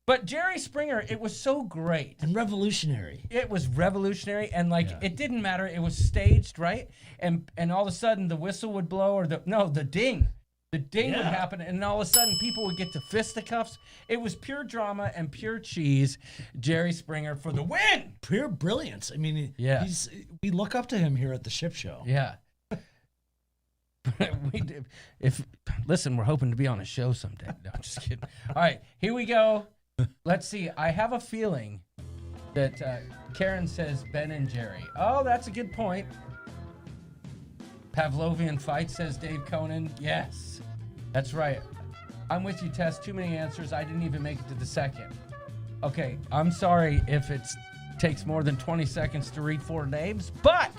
But Jerry Springer, it was so great. And revolutionary. It was revolutionary, and it didn't matter. It was staged, right? And all of a sudden the whistle would blow, or the ding. The ding would happen, and all of a sudden people would get to fisticuffs. It was pure drama and pure cheese. Jerry Springer for the win. Pure brilliance. I mean, we look up to him here at the ship show. Yeah. Listen, we're hoping to be on a show someday. No, I'm just kidding. All right, here we go. Let's see. I have a feeling that Karen says Ben and Jerry. Oh, that's a good point. Pavlovian fight, says Dave Conan. Yes, that's right. I'm with you, Tess. Too many answers. I didn't even make it to the second. Okay, I'm sorry if it takes more than 20 seconds to read 4 names, but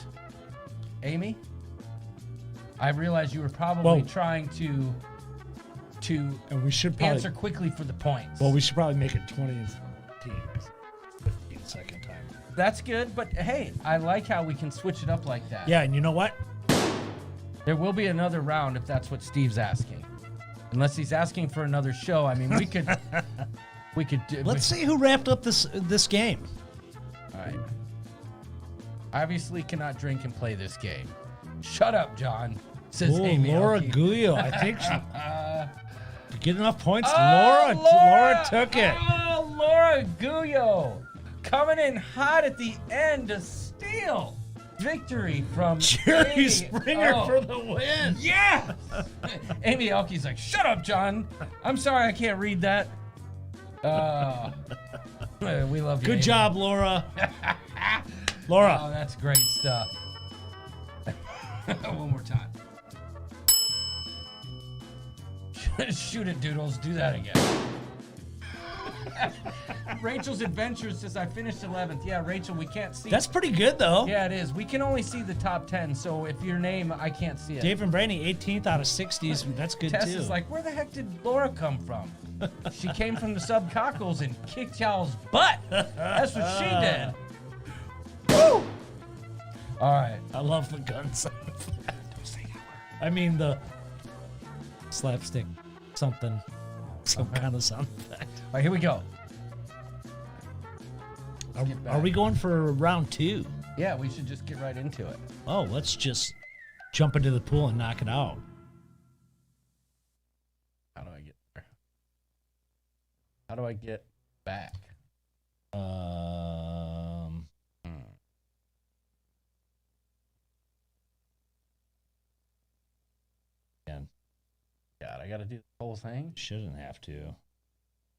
Amy, I realize you were probably trying to and we should probably answer quickly for the points. Well, we should probably make it 20 and 15 second time. That's good, but hey, I like how we can switch it up like that. Yeah, and you know what? There will be another round if that's what Steve's asking. Unless he's asking for another show. I mean, we could do. Let's see who wrapped up this game. All right. I obviously cannot drink and play this game. Shut up, John. Says Amy. Laura Elke. Guglio. I think she get enough points. Oh, Laura took it. Oh, Laura Guglio coming in hot at the end to steal victory from Jerry Amy. Springer for the win. Yeah. Amy Elke's like, shut up, John. I'm sorry I can't read that. We love you. Good Amy. job, Laura. Laura. Oh, that's great stuff. One more time. Shoot it, Doodles. Do that again. Rachel's Adventures says, I finished 11th. Yeah, Rachel, we can't see. That's pretty good, though. Yeah, it is. We can only see the top 10, so if your name, I can't see it. Dave and Brandy, 18th out of 60s. That's good, Tess too. is like, where the heck did Laura come from? She came from the subcockles and kicked y'all's butt. That's what she did. Woo! All right. I love the gun sound effect. Don't say that word. I mean the slapstick something. Some kind of sound effect. All right, here we go. Are we going for round 2? Yeah, we should just get right into it. Oh, let's just jump into the pool and knock it out. How do I get there? How do I get back? I got to do the whole thing? Shouldn't have to.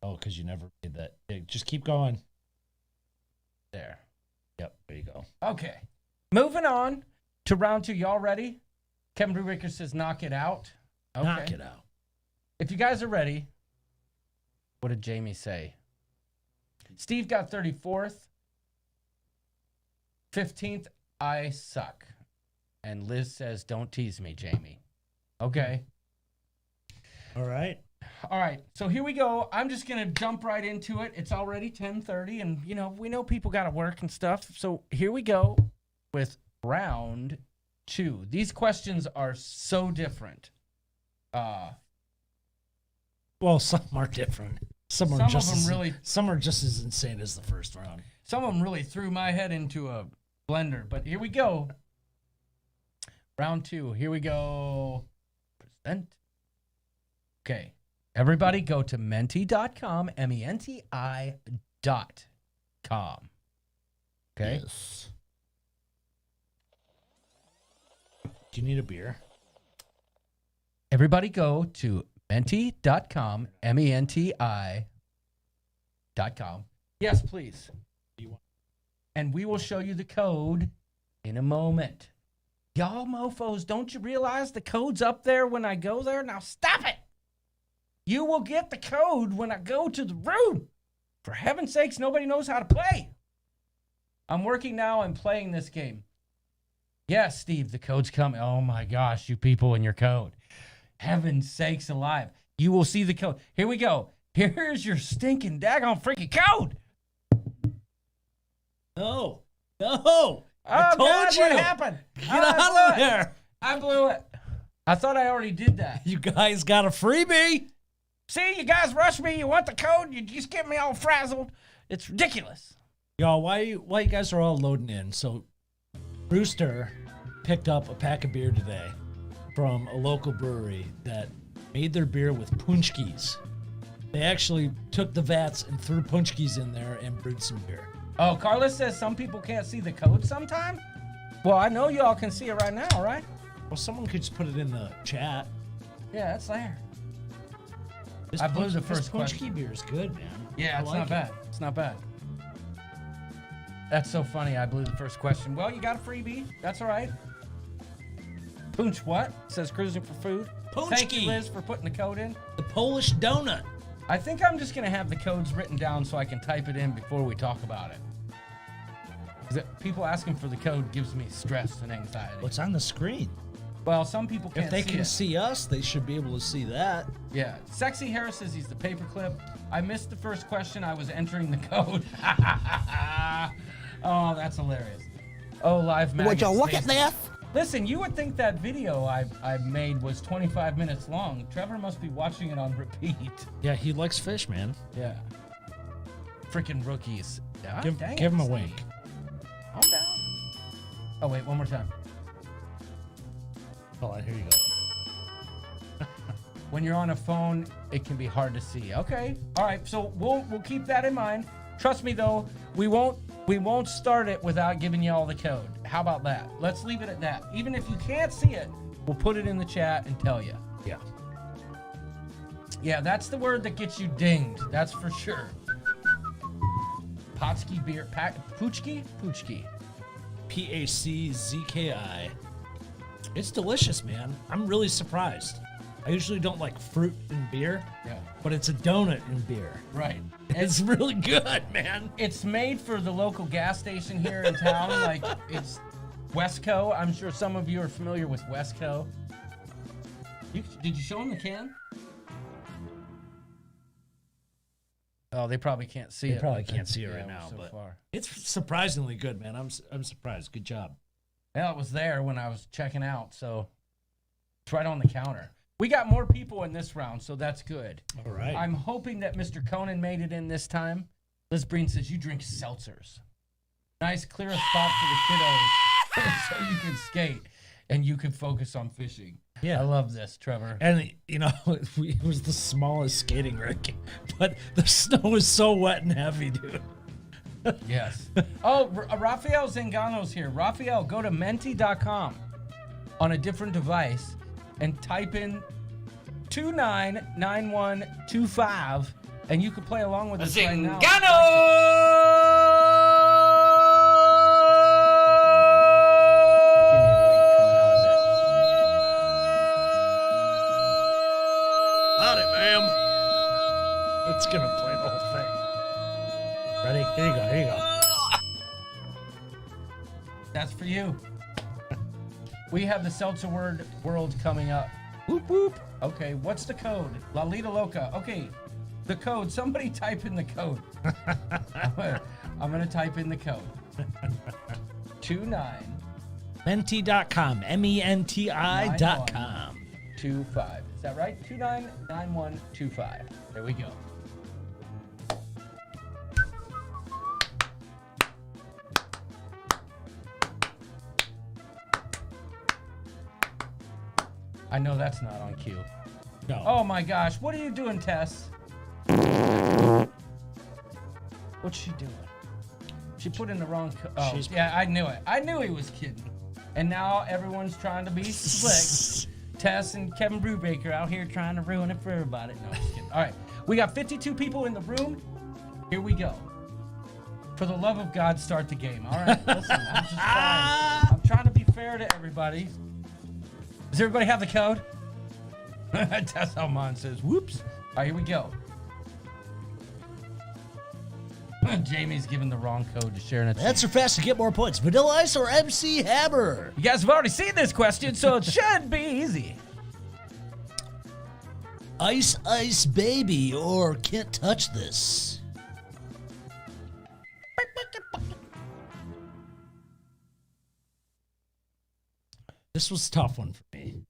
Oh, because you never made that. Yeah, just keep going. There. Yep, there you go. Okay. Moving on to round 2. Y'all ready? Kevin Brubaker says knock it out. Okay. Knock it out. If you guys are ready, what did Jamie say? Steve got 34th. 15th, I suck. And Liz says, don't tease me, Jamie. Okay. All right. All right, so here we go. I'm just going to jump right into it. It's already 10:30, and, you know, we know people got to work and stuff. So here we go with round 2. These questions are so different. Well, some are different. Some are Some of just them as, really- Some are just as insane as the first round. Some of them really threw my head into a blender, but here we go. Round 2. Here we go. Present. Okay. Everybody go to menti.com, MENTI.com. Okay? Yes. Do you need a beer? Everybody go to menti.com, MENTI.com. Yes, please. And we will show you the code in a moment. Y'all mofos, don't you realize the code's up there when I go there? Now stop it. You will get the code when I go to the room. For heaven's sakes, nobody knows how to play. I'm working now and playing this game. Yes, Steve, the code's coming. Oh my gosh, you people and your code. Heaven's sakes alive. You will see the code. Here we go. Here's your stinking daggone freaking code. No. No. I told God, you. what happened? Get out of there. I blew it. I thought I already did that. You guys got a freebie. See, you guys rush me. You want the code. You just get me all frazzled. It's ridiculous. Y'all, why you guys are all loading in? So, Brewster picked up a pack of beer today from a local brewery that made their beer with punchkis. They actually took the vats and threw punchkis in there and brewed some beer. Oh, Carlos says some people can't see the code sometime? Well, I know y'all can see it right now, right? Well, someone could just put it in the chat. Yeah, it's there. This I blew punch- the this first question. punchki beer is good, man. Yeah, I it's like not it. bad. It's not bad. That's so funny. I blew the first question. Well, you got a freebie. That's all right. Punch what? Says cruising for food. Thank you, Punchki. Liz, for putting the code in. The Polish donut. I think I'm just going to have the codes written down so I can type it in before we talk about it. 'Cause people asking for the code gives me stress and anxiety. What's on the screen? Well, some people can't If they see can it. see us, they should be able to see that. Yeah. Sexy Harris says he's the paperclip. I missed the first question. I was entering the code. Oh, that's hilarious. Oh, live maggots. Would you look at Stacy. this? Listen, you would think that video I made was 25 minutes long. Trevor must be watching it on repeat. Yeah, he likes fish, man. Yeah. Freaking rookies. Yeah, Give dang him it, a wink. Calm down. Oh, wait, one more time. Hold on, here you go. When you're on a phone, it can be hard to see. Okay. All right. So we'll keep that in mind. Trust me though, we won't start it without giving you all the code. How about that? Let's leave it at that. Even if you can't see it, we'll put it in the chat and tell you. Yeah. Yeah, that's the word that gets you dinged. That's for sure. Potski beer, Puchki? Puchki. Paczki. It's delicious, man. I'm really surprised. I usually don't like fruit in beer, Yeah. but it's a donut in beer. Right. It's really good, man. It's made for the local gas station here in town. Like, it's Westco. I'm sure some of you are familiar with Westco. Did you show them the can? Oh, they probably can't see it. They probably right can't there. see it right Yeah, now, so but far. it's surprisingly good, man. I'm surprised. Good job. Well, it was there when I was checking out, so it's right on the counter. We got more people in this round, so that's good. All right. I'm hoping that Mr. Conan made it in this time. Liz Breen says you drink seltzers. Nice, clear a spot for the kiddos so you can skate and you can focus on fishing. Yeah. I love this, Trevor. And, you know, it was the smallest skating rink, but the snow is so wet and heavy, dude. Yes. Oh, Rafael Zangano's here. Rafael, go to menti.com on a different device and type in 299125, and you can play along with us right now. Howdy, ma'am. It's gonna play the whole thing. Ready? Here you go. Here you go. That's for you. We have the Seltzer World coming up. Whoop whoop. Okay, what's the code? La Lita Loca. Okay, the code. Somebody type in the code. I'm gonna type in the code. 29. Menti.com. MENTI.com. 25. Is that right? 299125. There we go. I know that's not on cue. No. Oh my gosh, what are you doing, Tess? What's she doing? She put in the wrong oh, yeah, I knew it. I knew he was kidding. And now everyone's trying to be slick. Tess and Kevin Brubaker out here trying to ruin it for everybody. No, I'm just kidding. All right, we got 52 people in the room. Here we go. For the love of God, start the game. All right, listen, I'm just trying. I'm trying to be fair to everybody. Does everybody have the code? Tess Alman says, whoops. All right, here we go. Jamie's giving the wrong code to Sharon. Answer fast to get more points. Vanilla Ice or MC Hammer? You guys have already seen this question, so it should be easy. Ice Ice Baby or Can't Touch This? This was a tough one for me.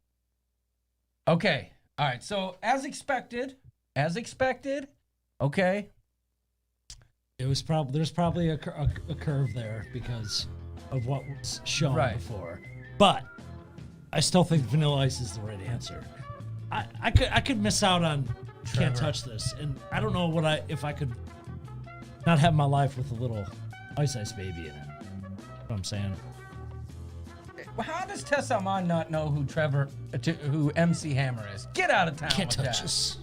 Okay. All right. So as expected, okay. There's probably a curve there because of what was shown before, but I still think Vanilla Ice is the right answer. I could miss out on Can't Touch This, and I don't know if I could not have my life with a little Ice Ice Baby in it. What I'm saying. How does Tess Alman not know who MC Hammer is? Get out of town. Can't with touch that. this.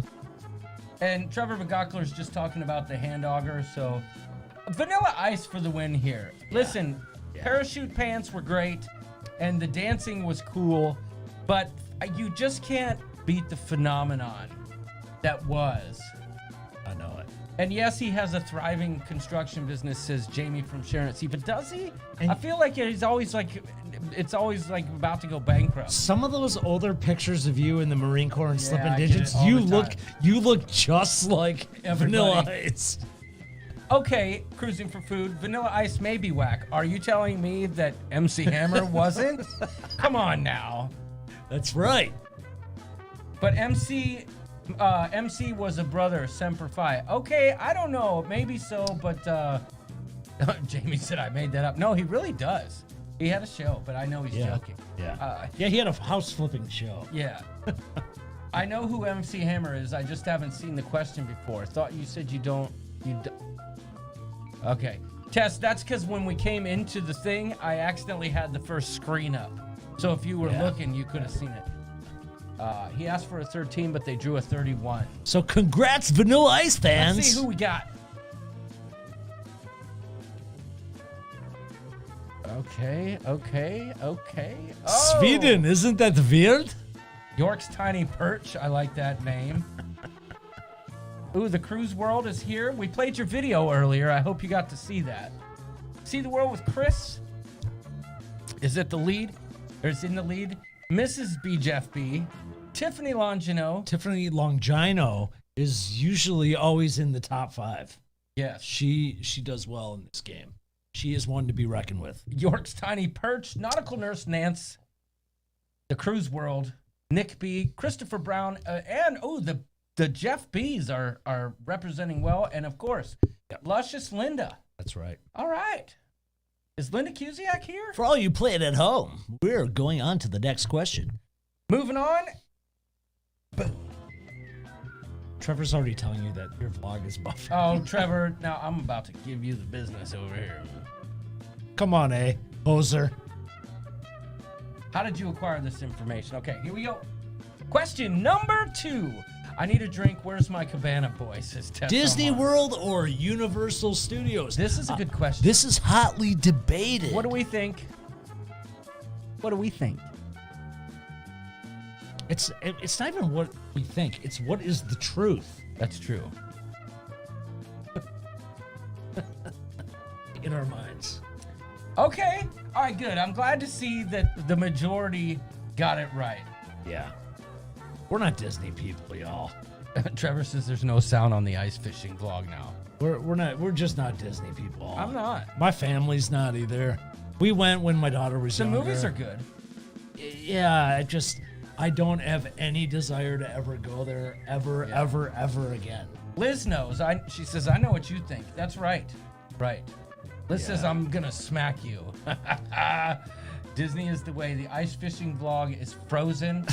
And Trevor McGockler's just talking about the hand auger, so Vanilla Ice for the win here. Yeah. Listen, parachute pants were great, and the dancing was cool, but you just can't beat the phenomenon that was. I know it. And yes, he has a thriving construction business, says Jamie from Sharon at Sea, but does he? And I feel like it's always like about to go bankrupt. Some of those older pictures of you in the Marine Corps and Slippin' Digits, you look just like Vanilla Ice. Okay, cruising for food. Vanilla Ice may be whack. Are you telling me that MC Hammer wasn't? Come on now. That's right. But MC was a brother, Semper Fi. Okay, I don't know, maybe so, but Jamie said I made that up. No, he really does. He had a show, but I know he's joking. Yeah. He had a house flipping show. Yeah. I know who MC Hammer is. I just haven't seen the question before. Thought you said you don't. Okay. Tess, that's because when we came into the thing, I accidentally had the first screen up. So if you were looking, you could have seen it. He asked for a 13, but they drew a 31. So congrats, Vanilla Ice fans. Let's see who we got. Okay. Oh. Sweden, isn't that weird? York's Tiny Perch. I like that name. Ooh, the cruise world is here. We played your video earlier. I hope you got to see that. See the world with Chris? Is it the lead? Or is in the lead? Mrs. B. Jeff B. Tiffany Longino. Tiffany Longino is usually always in the top 5. Yes. She does well in this game. She is one to be reckoned with. York's Tiny Perch, Nautical Nurse Nance, the Cruise World, Nick B, Christopher Brown, and the Jeff B's are representing well, and of course, Luscious Linda. That's right. All right. Is Linda Cusiak here? For all you playing at home, we're going on to the next question. Moving on. But Trevor's already telling you that your vlog is buffering. Oh, Trevor, now I'm about to give you the business over here. Come on, hoser. How did you acquire this information? Okay, here we go. Question number 2. I need a drink. Where's my cabana, boy? Says Tess Disney Omar. World or Universal Studios? This is a good question. This is hotly debated. What do we think? What do we think? It's not even what we think. It's what is the truth. That's true. In our minds. Okay. All right, good. I'm glad to see that the majority got it right. Yeah. We're not Disney people, y'all. Trevor says there's no sound on the ice fishing vlog now. We're just not Disney people. I'm not. My family's not either. We went when my daughter was The younger. movies are good. Yeah, I don't have any desire to ever go there ever again. Liz knows. She says, I know what you think. That's right. Right. Liz says, I'm going to smack you. Disney is the way. The ice fishing vlog is frozen.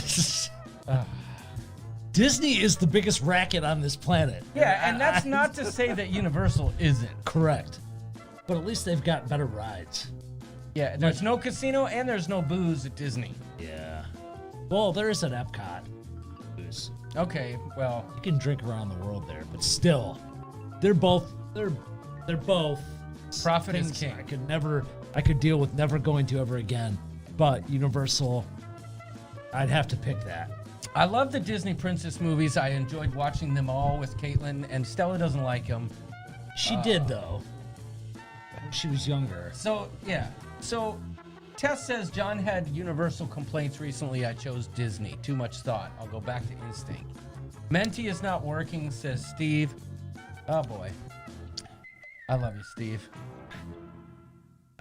Disney is the biggest racket on this planet. Yeah, and that's not to say that Universal isn't. Correct. But at least they've got better rides. Yeah, there's no casino and there's no booze at Disney. Yeah. Well, there is an Epcot. Booze. Okay, well, You can drink around the world there, but still, they're both profit is things king. I could deal with never going to ever again. But Universal, I'd have to pick that. I love the Disney princess movies. I enjoyed watching them all with Caitlin, and Stella doesn't like them. She did though. She was younger. So, yeah. So, Tess says John had Universal complaints recently. I chose Disney. Too much thought. I'll go back to instinct. Menti is not working, says Steve. Oh, boy. I love you, Steve.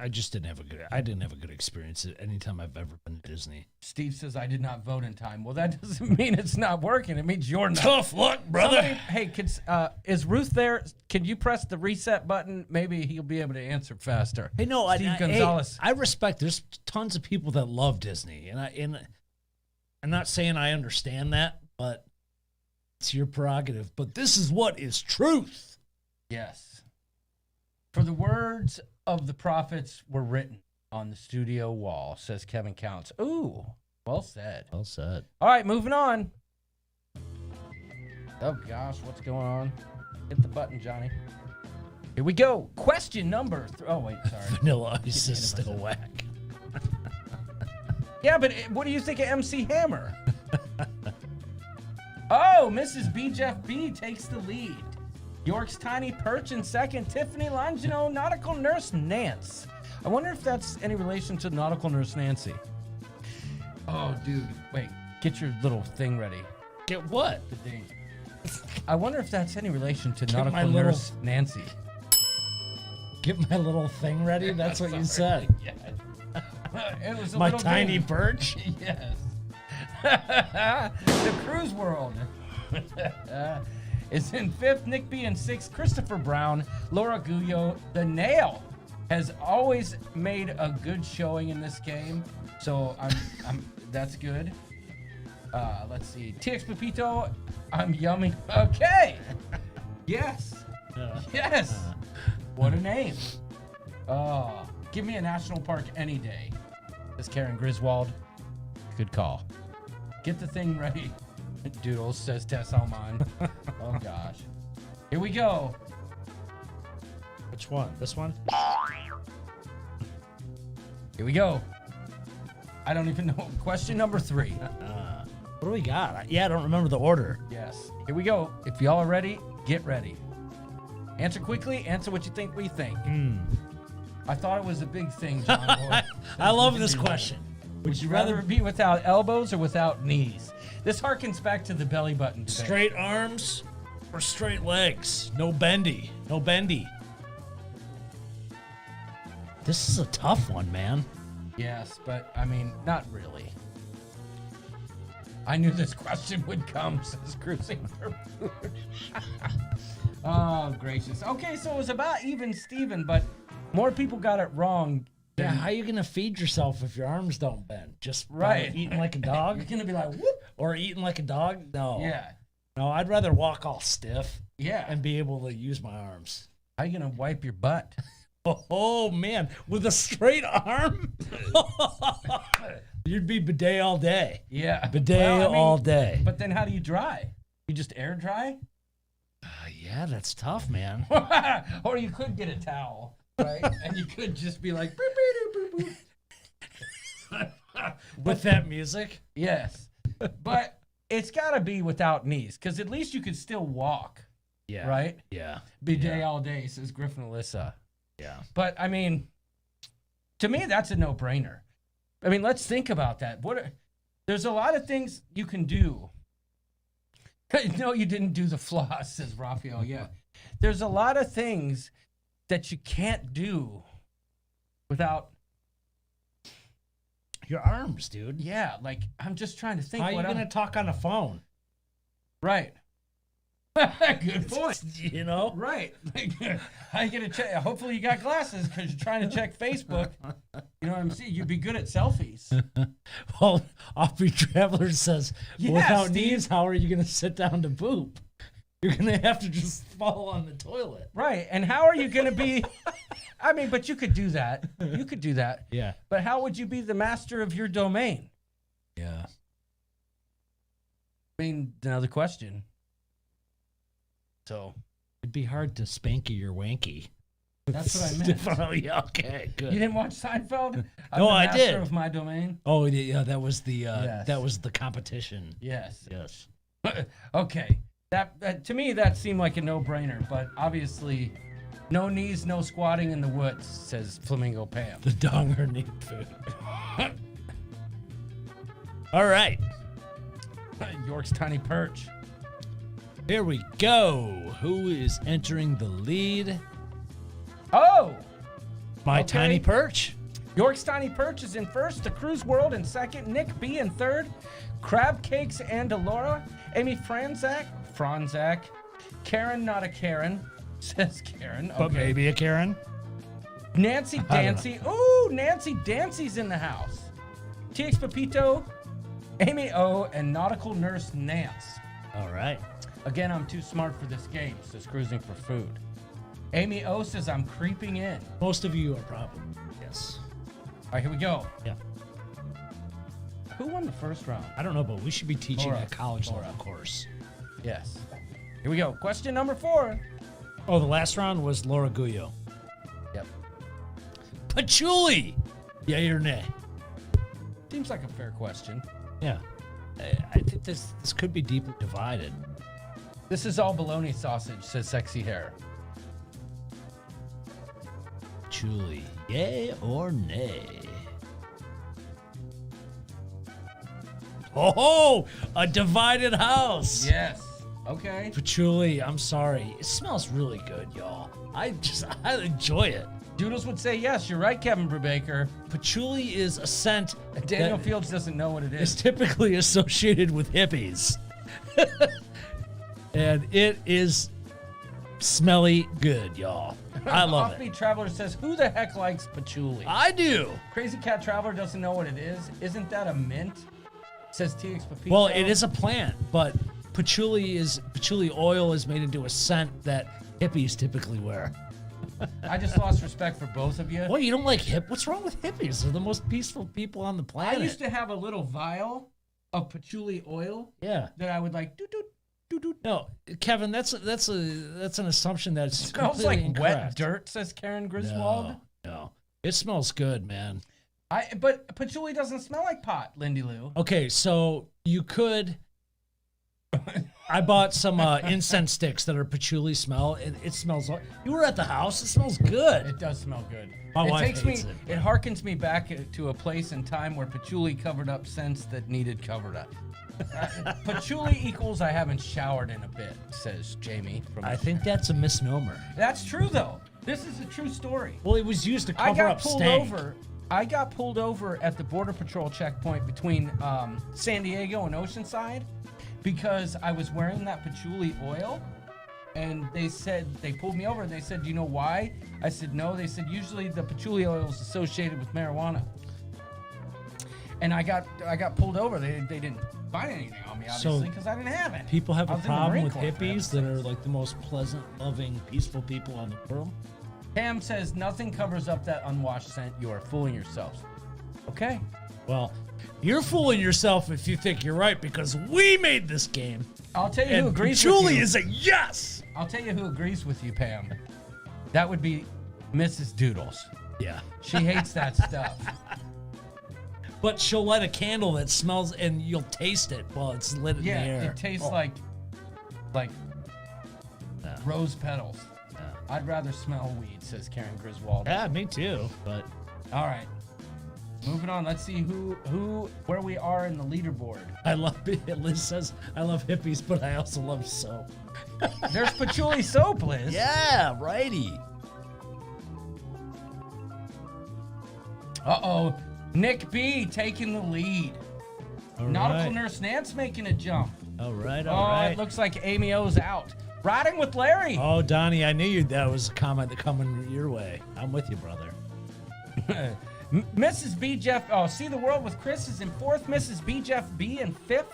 I didn't have a good experience at any time I've ever been to Disney. Steve says I did not vote in time. Well, that doesn't mean it's not working. It means you're not. Tough luck, brother. Somebody, hey, is Ruth there? Can you press the reset button? Maybe he'll be able to answer faster. Hey, no, Steve Gonzalez. I respect. There's tons of people that love Disney, and I'm not saying I understand that, but it's your prerogative. But this is what is truth. Yes. For the words of the prophets were written on the studio wall, says Kevin Counts. Ooh, well said. Well said. All right, moving on. Oh, gosh, what's going on? Hit the button, Johnny. Here we go. Question number oh, wait, sorry. Vanilla Ice is still whack. Yeah, but what do you think of MC Hammer? Oh, Mrs. B. Jeff B. takes the lead. York's Tiny Perch in second. Tiffany Longino, Nautical Nurse Nance. I wonder if that's any relation to Nautical Nurse Nancy. Oh, dude. Wait, get your little thing ready. Get what? The ding. I wonder if that's any relation to Get my Nautical little- Nurse Nancy. Get my little thing ready? That's what you said. Yeah. It was a My little tiny ding. perch? Yes. The Cruise World is in fifth. Nick B in sixth. Christopher Brown, Laura Guyot. The Nail has always made a good showing in this game, so I'm that's good. Let's see. TX Pepito, I'm yummy. Okay. Yes. Yes. What a name. Oh, give me a national park any day. Says Karen Griswold. Good call. Get the thing ready. Doodles, says Tess Alman. Oh, gosh. Here we go. Which one? This one? Here we go. I don't even know. Question number 3. What do we got? I don't remember the order. Yes. Here we go. If y'all are ready, get ready. Answer quickly. Answer what you think we think. I thought it was a big thing, John Boy. I love this question. Would you rather be without elbows or without knees? This harkens back to the belly button debate. Straight arms or straight legs? No bendy. No bendy. This is a tough one, man. Yes, but I mean, not really. I knew this question would come, says Cruising for Food. Oh, gracious. Okay, so it was about even Steven, but more people got it wrong. Yeah, how are you going to feed yourself if your arms don't bend? Just Right. eating like a dog? You're going to be like, whoop. Or eating like a dog? No. Yeah. No, I'd rather walk all stiff Yeah. and be able to use my arms. How you going to wipe your butt? Oh, man. With a straight arm? You'd be bidet all day. Yeah. Bidet Well, I mean, all day. But then how do you dry? You just air dry? Yeah, that's tough, man. Or you could get a towel, right? And you could just be like, boop, boop, boop, boop. With that music? Yes. But it's got to be without knees, because at least you could still walk, Yeah. right? Yeah. Bidet all day, says Griffin Alyssa. Yeah. But, I mean, to me, that's a no-brainer. I mean, let's think about that. There's a lot of things you can do. No, you didn't do the floss, says Raphael. Yeah. There's a lot of things that you can't do without... Your arms, dude. Yeah, like, I'm just trying to think. How are you going to talk on the phone? Right. Good point. You know? Right. How you going to check? Hopefully you got glasses because you're trying to check Facebook. You know what I'm saying? You'd be good at selfies. Well, Offbeat Traveler says, Yeah, without Steve. knees, how are you going to sit down to poop? You're going to have to just fall on the toilet. Right. And how are you going to be... I mean, but you could do that. You could do that. Yeah. But how would you be the master of your domain? Yeah. I mean, another question. So... It'd be hard to spanky your wanky. That's what I meant. Oh, yeah, okay, good. You didn't watch Seinfeld? I'm No, the I master did. of my domain? Oh, yeah, that was the Yes. that was the competition. Yes. Yes. Okay. That to me, that seemed like a no-brainer, but obviously... No knees, no squatting in the woods, says Flamingo Pam. The donger need food. All right. York's Tiny Perch. Here we go. Who is entering the lead? Oh! My Okay. Tiny Perch. York's Tiny Perch is in first, The Cruise World in second, Nick B in third, Crab Cakes and Delora, Amy Franzak, Karen Not a Karen, says Karen. But maybe a Karen. Nancy I don't Dancy. Ooh, Nancy Dancy's in the house. TX Pepito, Amy O, and Nautical Nurse Nance. All right. Again, I'm too smart for this game, says Cruising for Food. Amy O says I'm creeping in. Most of you are probably. Yes. All right, here we go. Yeah. Who won the first round? I don't know, but we should be teaching Laura. a college Laura. level course. Yes. Here we go. Question number 4. Oh, the last round was Laura Guyot. Yep. Patchouli. Yay or nay? Seems like a fair question. Yeah. I think this could be deeply divided. This is all bologna sausage, says Sexy Hair. Patchouli. Yay or nay? Oh, a divided house. Yes. Okay. Patchouli, I'm sorry. It smells really good, y'all. I enjoy it. Doodles would say yes. You're right, Kevin Brubaker. Patchouli is a scent Daniel that Fields doesn't know what it is is. typically associated with hippies. And it is smelly good, y'all. I love Offbeat it. Traveler says, who the heck likes patchouli? I do. Crazy Cat Traveler doesn't know what it is. Isn't that a mint? Says TX Pepito. Well, it is a plant, but patchouli oil is made into a scent that hippies typically wear. I just lost respect for both of you. Well, you don't like What's wrong with hippies? They're the most peaceful people on the I planet. used to have a little vial of patchouli oil Yeah. that I would like doo-doo. No, Kevin, that's an assumption that's Smells completely like incorrect. wet dirt, says Karen Griswold. No, it smells good, man. But patchouli doesn't smell like pot, Lindy Lou. Okay, so you could. I bought some incense sticks that are patchouli smell, and it smells. You were at the house. It smells good. It does smell good. My it wife takes hates me. it. It harkens me back to a place and time where patchouli covered up scents that needed covered up. Patchouli equals I haven't showered in a bit, says Jamie. I think that's a misnomer. That's true though. This is a true story. Well, it was used to I cover got up pulled stank. over. I got pulled over at the Border Patrol checkpoint between San Diego and Oceanside because I was wearing that patchouli oil. And they pulled me over and they said, do you know why? I said, no. They said, usually the patchouli oil is associated with marijuana. And I got pulled over. They didn't find anything on me, obviously, because I didn't have it. People have I a was in the problem Marine with Corps, for hippies that are like the most pleasant, loving, peaceful people on the world. Pam says, nothing covers up that unwashed scent. You are fooling yourselves. Okay. Well, You're fooling yourself if you think you're right because we made this game. I'll tell you who And agrees Julie with you. is a yes. I'll tell you who agrees with you, Pam. That would be Mrs. Doodles. Yeah. She hates that stuff. But she'll light a candle that smells, and you'll taste it while it's lit in the Yeah, air. it tastes like rose petals. I'd rather smell weed, says Karen Griswold. Yeah, me too. But All right. Moving on, let's see where we are in the leaderboard. I love it. Liz says, I love hippies, but I also love soap. There's patchouli soap, Liz. Yeah, righty. Uh-oh. Nick B taking the lead. All Nautical right. Nurse Nance making a jump. All right, Oh, all right. it looks like Amy O's out. Riding with Larry. Oh, Donnie, I knew that was a comment coming your way. I'm with you, brother. Mrs. B. Jeff, See the World with Chris is in 4th. Mrs. B. Jeff B. in 5th.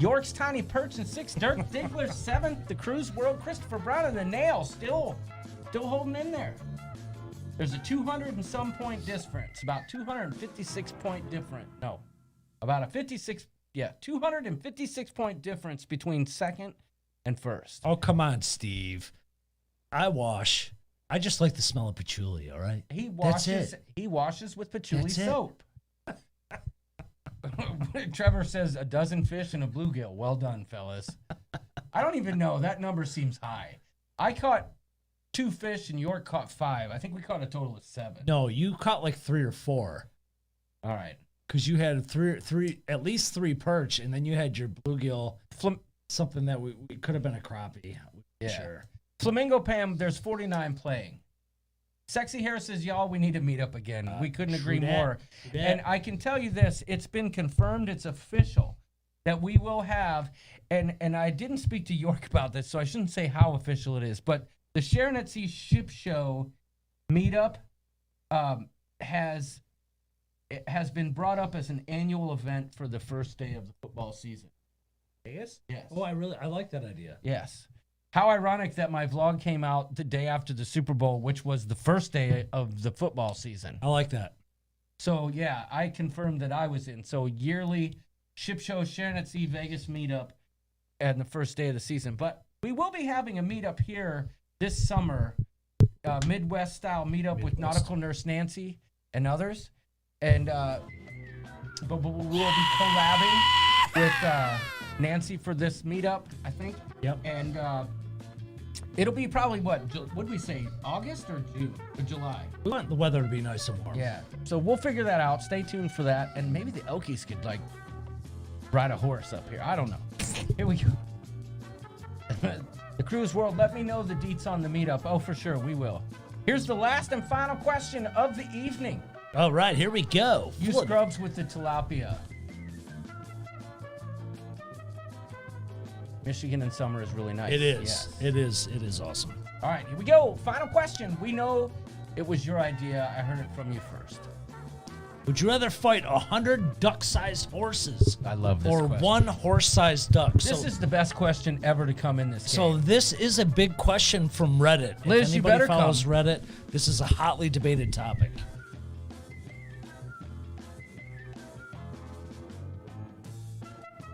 York's Tiny Perch in 6th. Dirk Diggler 7th. The Cruise World, Christopher Brown and the Nail still holding in there. There's a 200 and some point difference. About 256 point difference. No, about a 256 point difference between 2nd and 1st. Oh, come on, Steve. I wash. I just like the smell of patchouli, all right? He That's washes. it. He washes with patchouli That's it. soap. Trevor says a dozen fish and a bluegill. Well done, fellas. I don't even know. That number seems high. I caught 2 fish and York caught 5. I think we caught a total of 7. No, you caught like 3 or 4. All right. Because you had three, at least 3 perch, and then you had your bluegill, something that we could have been a crappie. Yeah. Sure. Flamingo Pam, there's 49 playing. Sexy Hair says, y'all, we need to meet up again. We couldn't agree true dat. more. True dat. And I can tell you this, it's been confirmed, it's official, that we will have, and I didn't speak to York about this, so I shouldn't say how official it is, but the Sharon at Sea Ship Show meetup has been brought up as an annual event for the first day of the football season. Yes? Yes. Oh, I like that idea. Yes. How ironic that my vlog came out the day after the Super Bowl, which was the first day of the football season. I like that. So, yeah, I confirmed that I was in. So, yearly Ship Show Sharon at Sea Vegas meetup and the first day of the season. But we will be having a meetup here this summer, Midwest-style meetup with Nautical Nurse Nancy and others. And but we'll be collabing with Nancy for this meetup, I think. Yep. And it'll be probably, what did we say, August or June or July? We want the weather to be nice and warm. Yeah. So we'll figure that out. Stay tuned for that. And maybe the Elkies could, ride a horse up here. I don't know. Here we go. The Cruise World, let me know the deets on the meetup. Oh, for sure, we will. Here's the last and final question of the evening. All right, here we go. You scrubs with the tilapia. Michigan in summer is really nice. It is. Yes. It is. It is awesome. All right, here we go. Final question. We know it was your idea. I heard it from you first. Would you rather fight 100 duck-sized horses? I love this or question. 1 horse-sized duck? This is the best question ever to come in this game. So this is a big question from Reddit. Liz, if you anybody better follows come. Reddit, this is a hotly debated topic.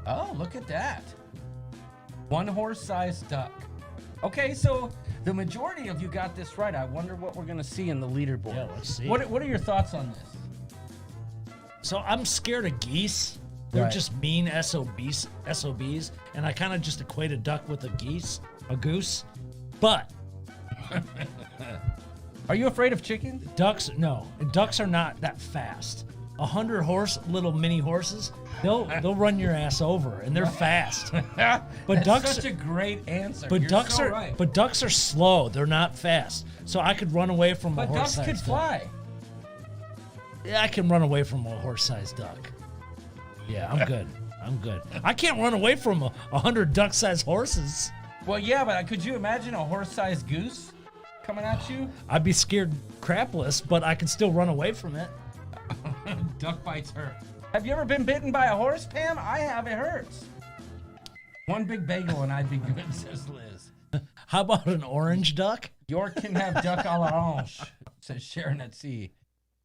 Oh, look at that. 1 horse-sized duck. Okay, so the majority of you got this right. I wonder what we're going to see in the leaderboard. Yeah, let's see. What are your thoughts on this? So I'm scared of geese. They're Right. just mean SOBs, and I kind of just equate a duck with a goose. But Are you afraid of chickens? ducks are not that fast. 100 little mini horses, they'll run your ass over, and they're fast. But That's ducks, such a great answer. but You're ducks so are, right. but ducks are slow. They're not fast. So I could run away from a But ducks horse-sized could duck. fly. Yeah, I can run away from a horse-sized duck. Yeah, I'm good. I'm good. I can't run away from 100 duck-sized horses. Well, yeah, but could you imagine a horse-sized goose coming at you? I'd be scared crapless, but I can still run away from it. Duck bites hurt. Have you ever been bitten by a horse, Pam? I have. It hurts. 1 big bagel and I'd be good, says Liz. How about an orange duck? York can have duck à l'orange, says Sharon at Sea.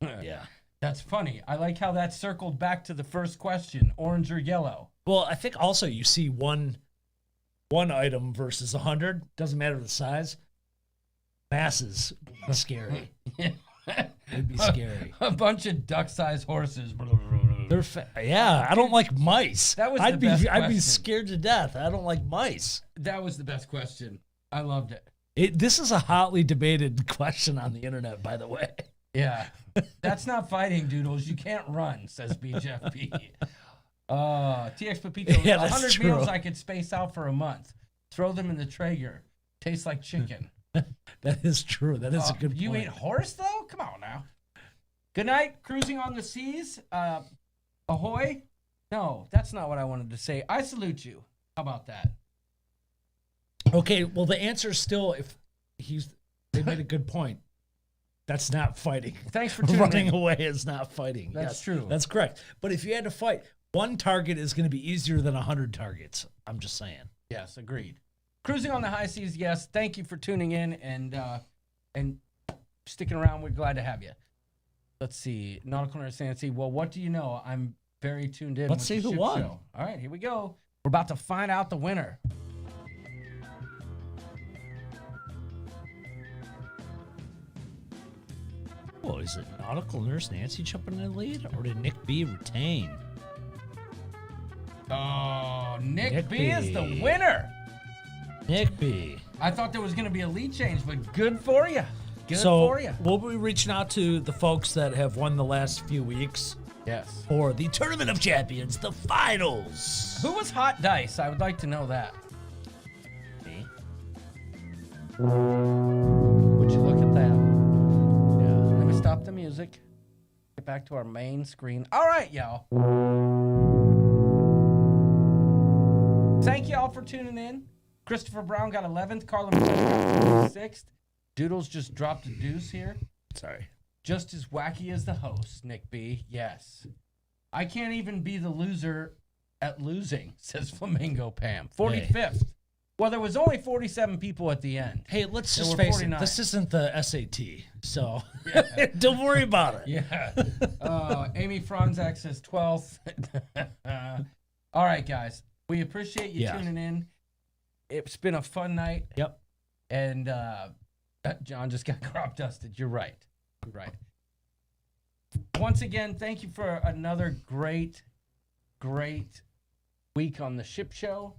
Yeah. That's funny. I like how that circled back to the first question, orange or yellow. Well, I think also you see one item versus 100. Doesn't matter the size. Masses would be scary. It'd be scary. A bunch of duck-sized horses. They're I don't like mice. That was I'd the best be question. scared to death. I don't like mice. That was the best question. I loved it. This is a hotly debated question on the internet, by the way. Yeah. That's not fighting, Doodles. You can't run, says BJFP. TX Pepito, Yeah, that's 100 true. meals I could space out for a month. Throw them in the Traeger. Tastes like chicken. That is true. That is a good point. You eat horse, though? Come on now. Good night, cruising on the seas. Ahoy? No, that's not what I wanted to say. I salute you. How about that? Okay, well, the answer is still, they made a good point. That's not fighting. Thanks for tuning Running in. away is not fighting. That's Yes, true. That's correct. But if you had to fight, one target is going to be easier than 100 targets. I'm just saying. Yes, agreed. Cruising on the high seas, yes. Thank you for tuning in and sticking around. We're glad to have you. Let's see. Nautical Nurse Nancy. Well, what do you know? I'm very tuned in. Let's with see the who ship won. show. All right, here we go. We're about to find out the winner. Oh, is it Nautical Nurse Nancy jumping in the lead, or did Nick B retain? Oh, Nick Nick B is B. the winner. Nick B. I thought there was going to be a lead change, but good for you. Good So for you. we'll be reaching out to the folks that have won the last few weeks Yes. for the Tournament of Champions, the finals. Who was Hot Dice? I would like to know that. Me. Would you look at that? Yeah. Let me stop the music. Get back to our main screen. All right, y'all. Thank y'all for tuning in. Christopher Brown got 11th. Carla got 6th. Doodles just dropped a deuce here. Sorry. Just as wacky as the host, Nick B. Yes. I can't even be the loser at losing, says Flamingo Pam. 45th. Well, there was only 47 people at the end. Hey, let's There just were face 49. it. This isn't the SAT, so don't worry about it. Yeah. Amy Franzak says 12th. All right, guys. We appreciate you tuning in. It's been a fun night. Yep. And John just got crop dusted. You're right. You're right. Once again, thank you for another great week on the ship show.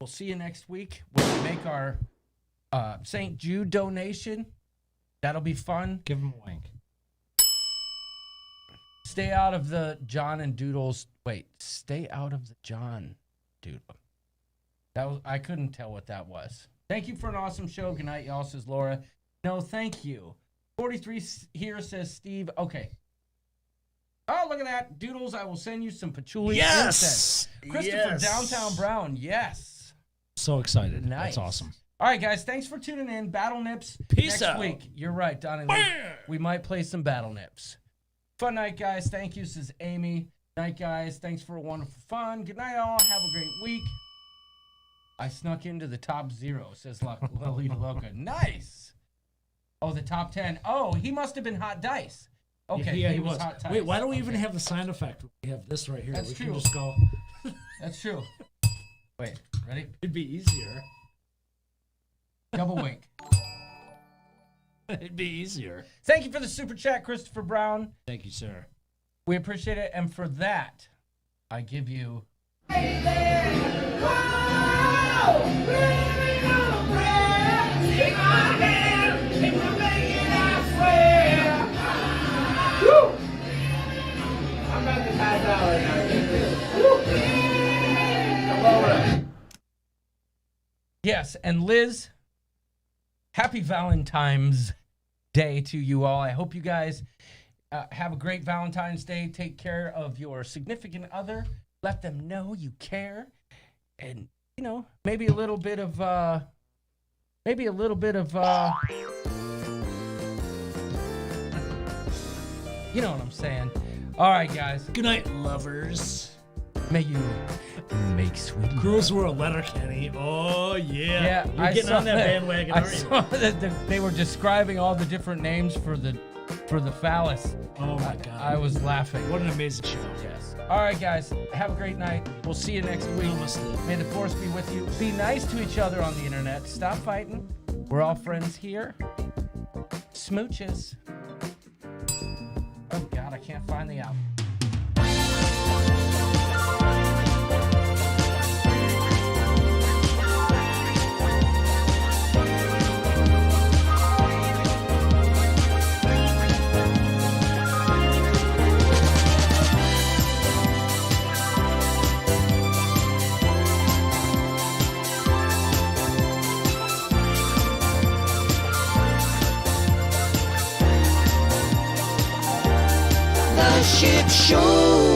We'll see you next week when we make our St. Jude donation. That'll be fun. Give him a wink. Stay out of the John and Doodles. Wait, stay out of the John Doodle. That was, I couldn't tell what that was. Thank you for an awesome show. Good night, y'all, says Laura. No, thank you. 43 here says Steve. Okay. Oh, look at that. Doodles, I will send you some patchouli incense. Christopher Downtown Brown. Yes. So excited. Nice. That's awesome. All right, guys. Thanks for tuning in. Battle Nips Peace next out. week. You're right, Donnie. We might play some Battle Nips. Fun night, guys. Thank you, says Amy. Night, guys. Thanks for a wonderful fun. Good night, all. Have a great week. I snuck into the top 0, says Lolita Loca. Nice. Oh, the top 10. Oh, he must have been Hot Dice. Okay, Yeah, he was Hot Dice. Wait, why don't we even have the sound effect? We have this right here. That's we true. Can just go. That's true. Wait, ready? It'd be easier. Double wink. It'd be easier. Thank you for the super chat, Christopher Brown. Thank you, sir. We appreciate it. And for that, I give you... Yes, and Liz, happy Valentine's Day to you all. I hope you guys have a great Valentine's Day. Take care of your significant other. Let them know you care. And, you know, maybe a little bit of, you know what I'm saying. All right, guys. Good night, lovers. May you make sweet Girls were a letter, Kenny. Oh, yeah. Yeah, You're getting on that bandwagon, I aren't you? saw that they were describing all the different names for for the phallus. Oh my God. I was laughing. What an amazing show. Yes. All right, guys. Have a great night. We'll see you next week. Namaste. May the force be with you. Be nice to each other on the internet. Stop fighting. We're all friends here. Smooches. Oh God, I can't find the album. Ship show.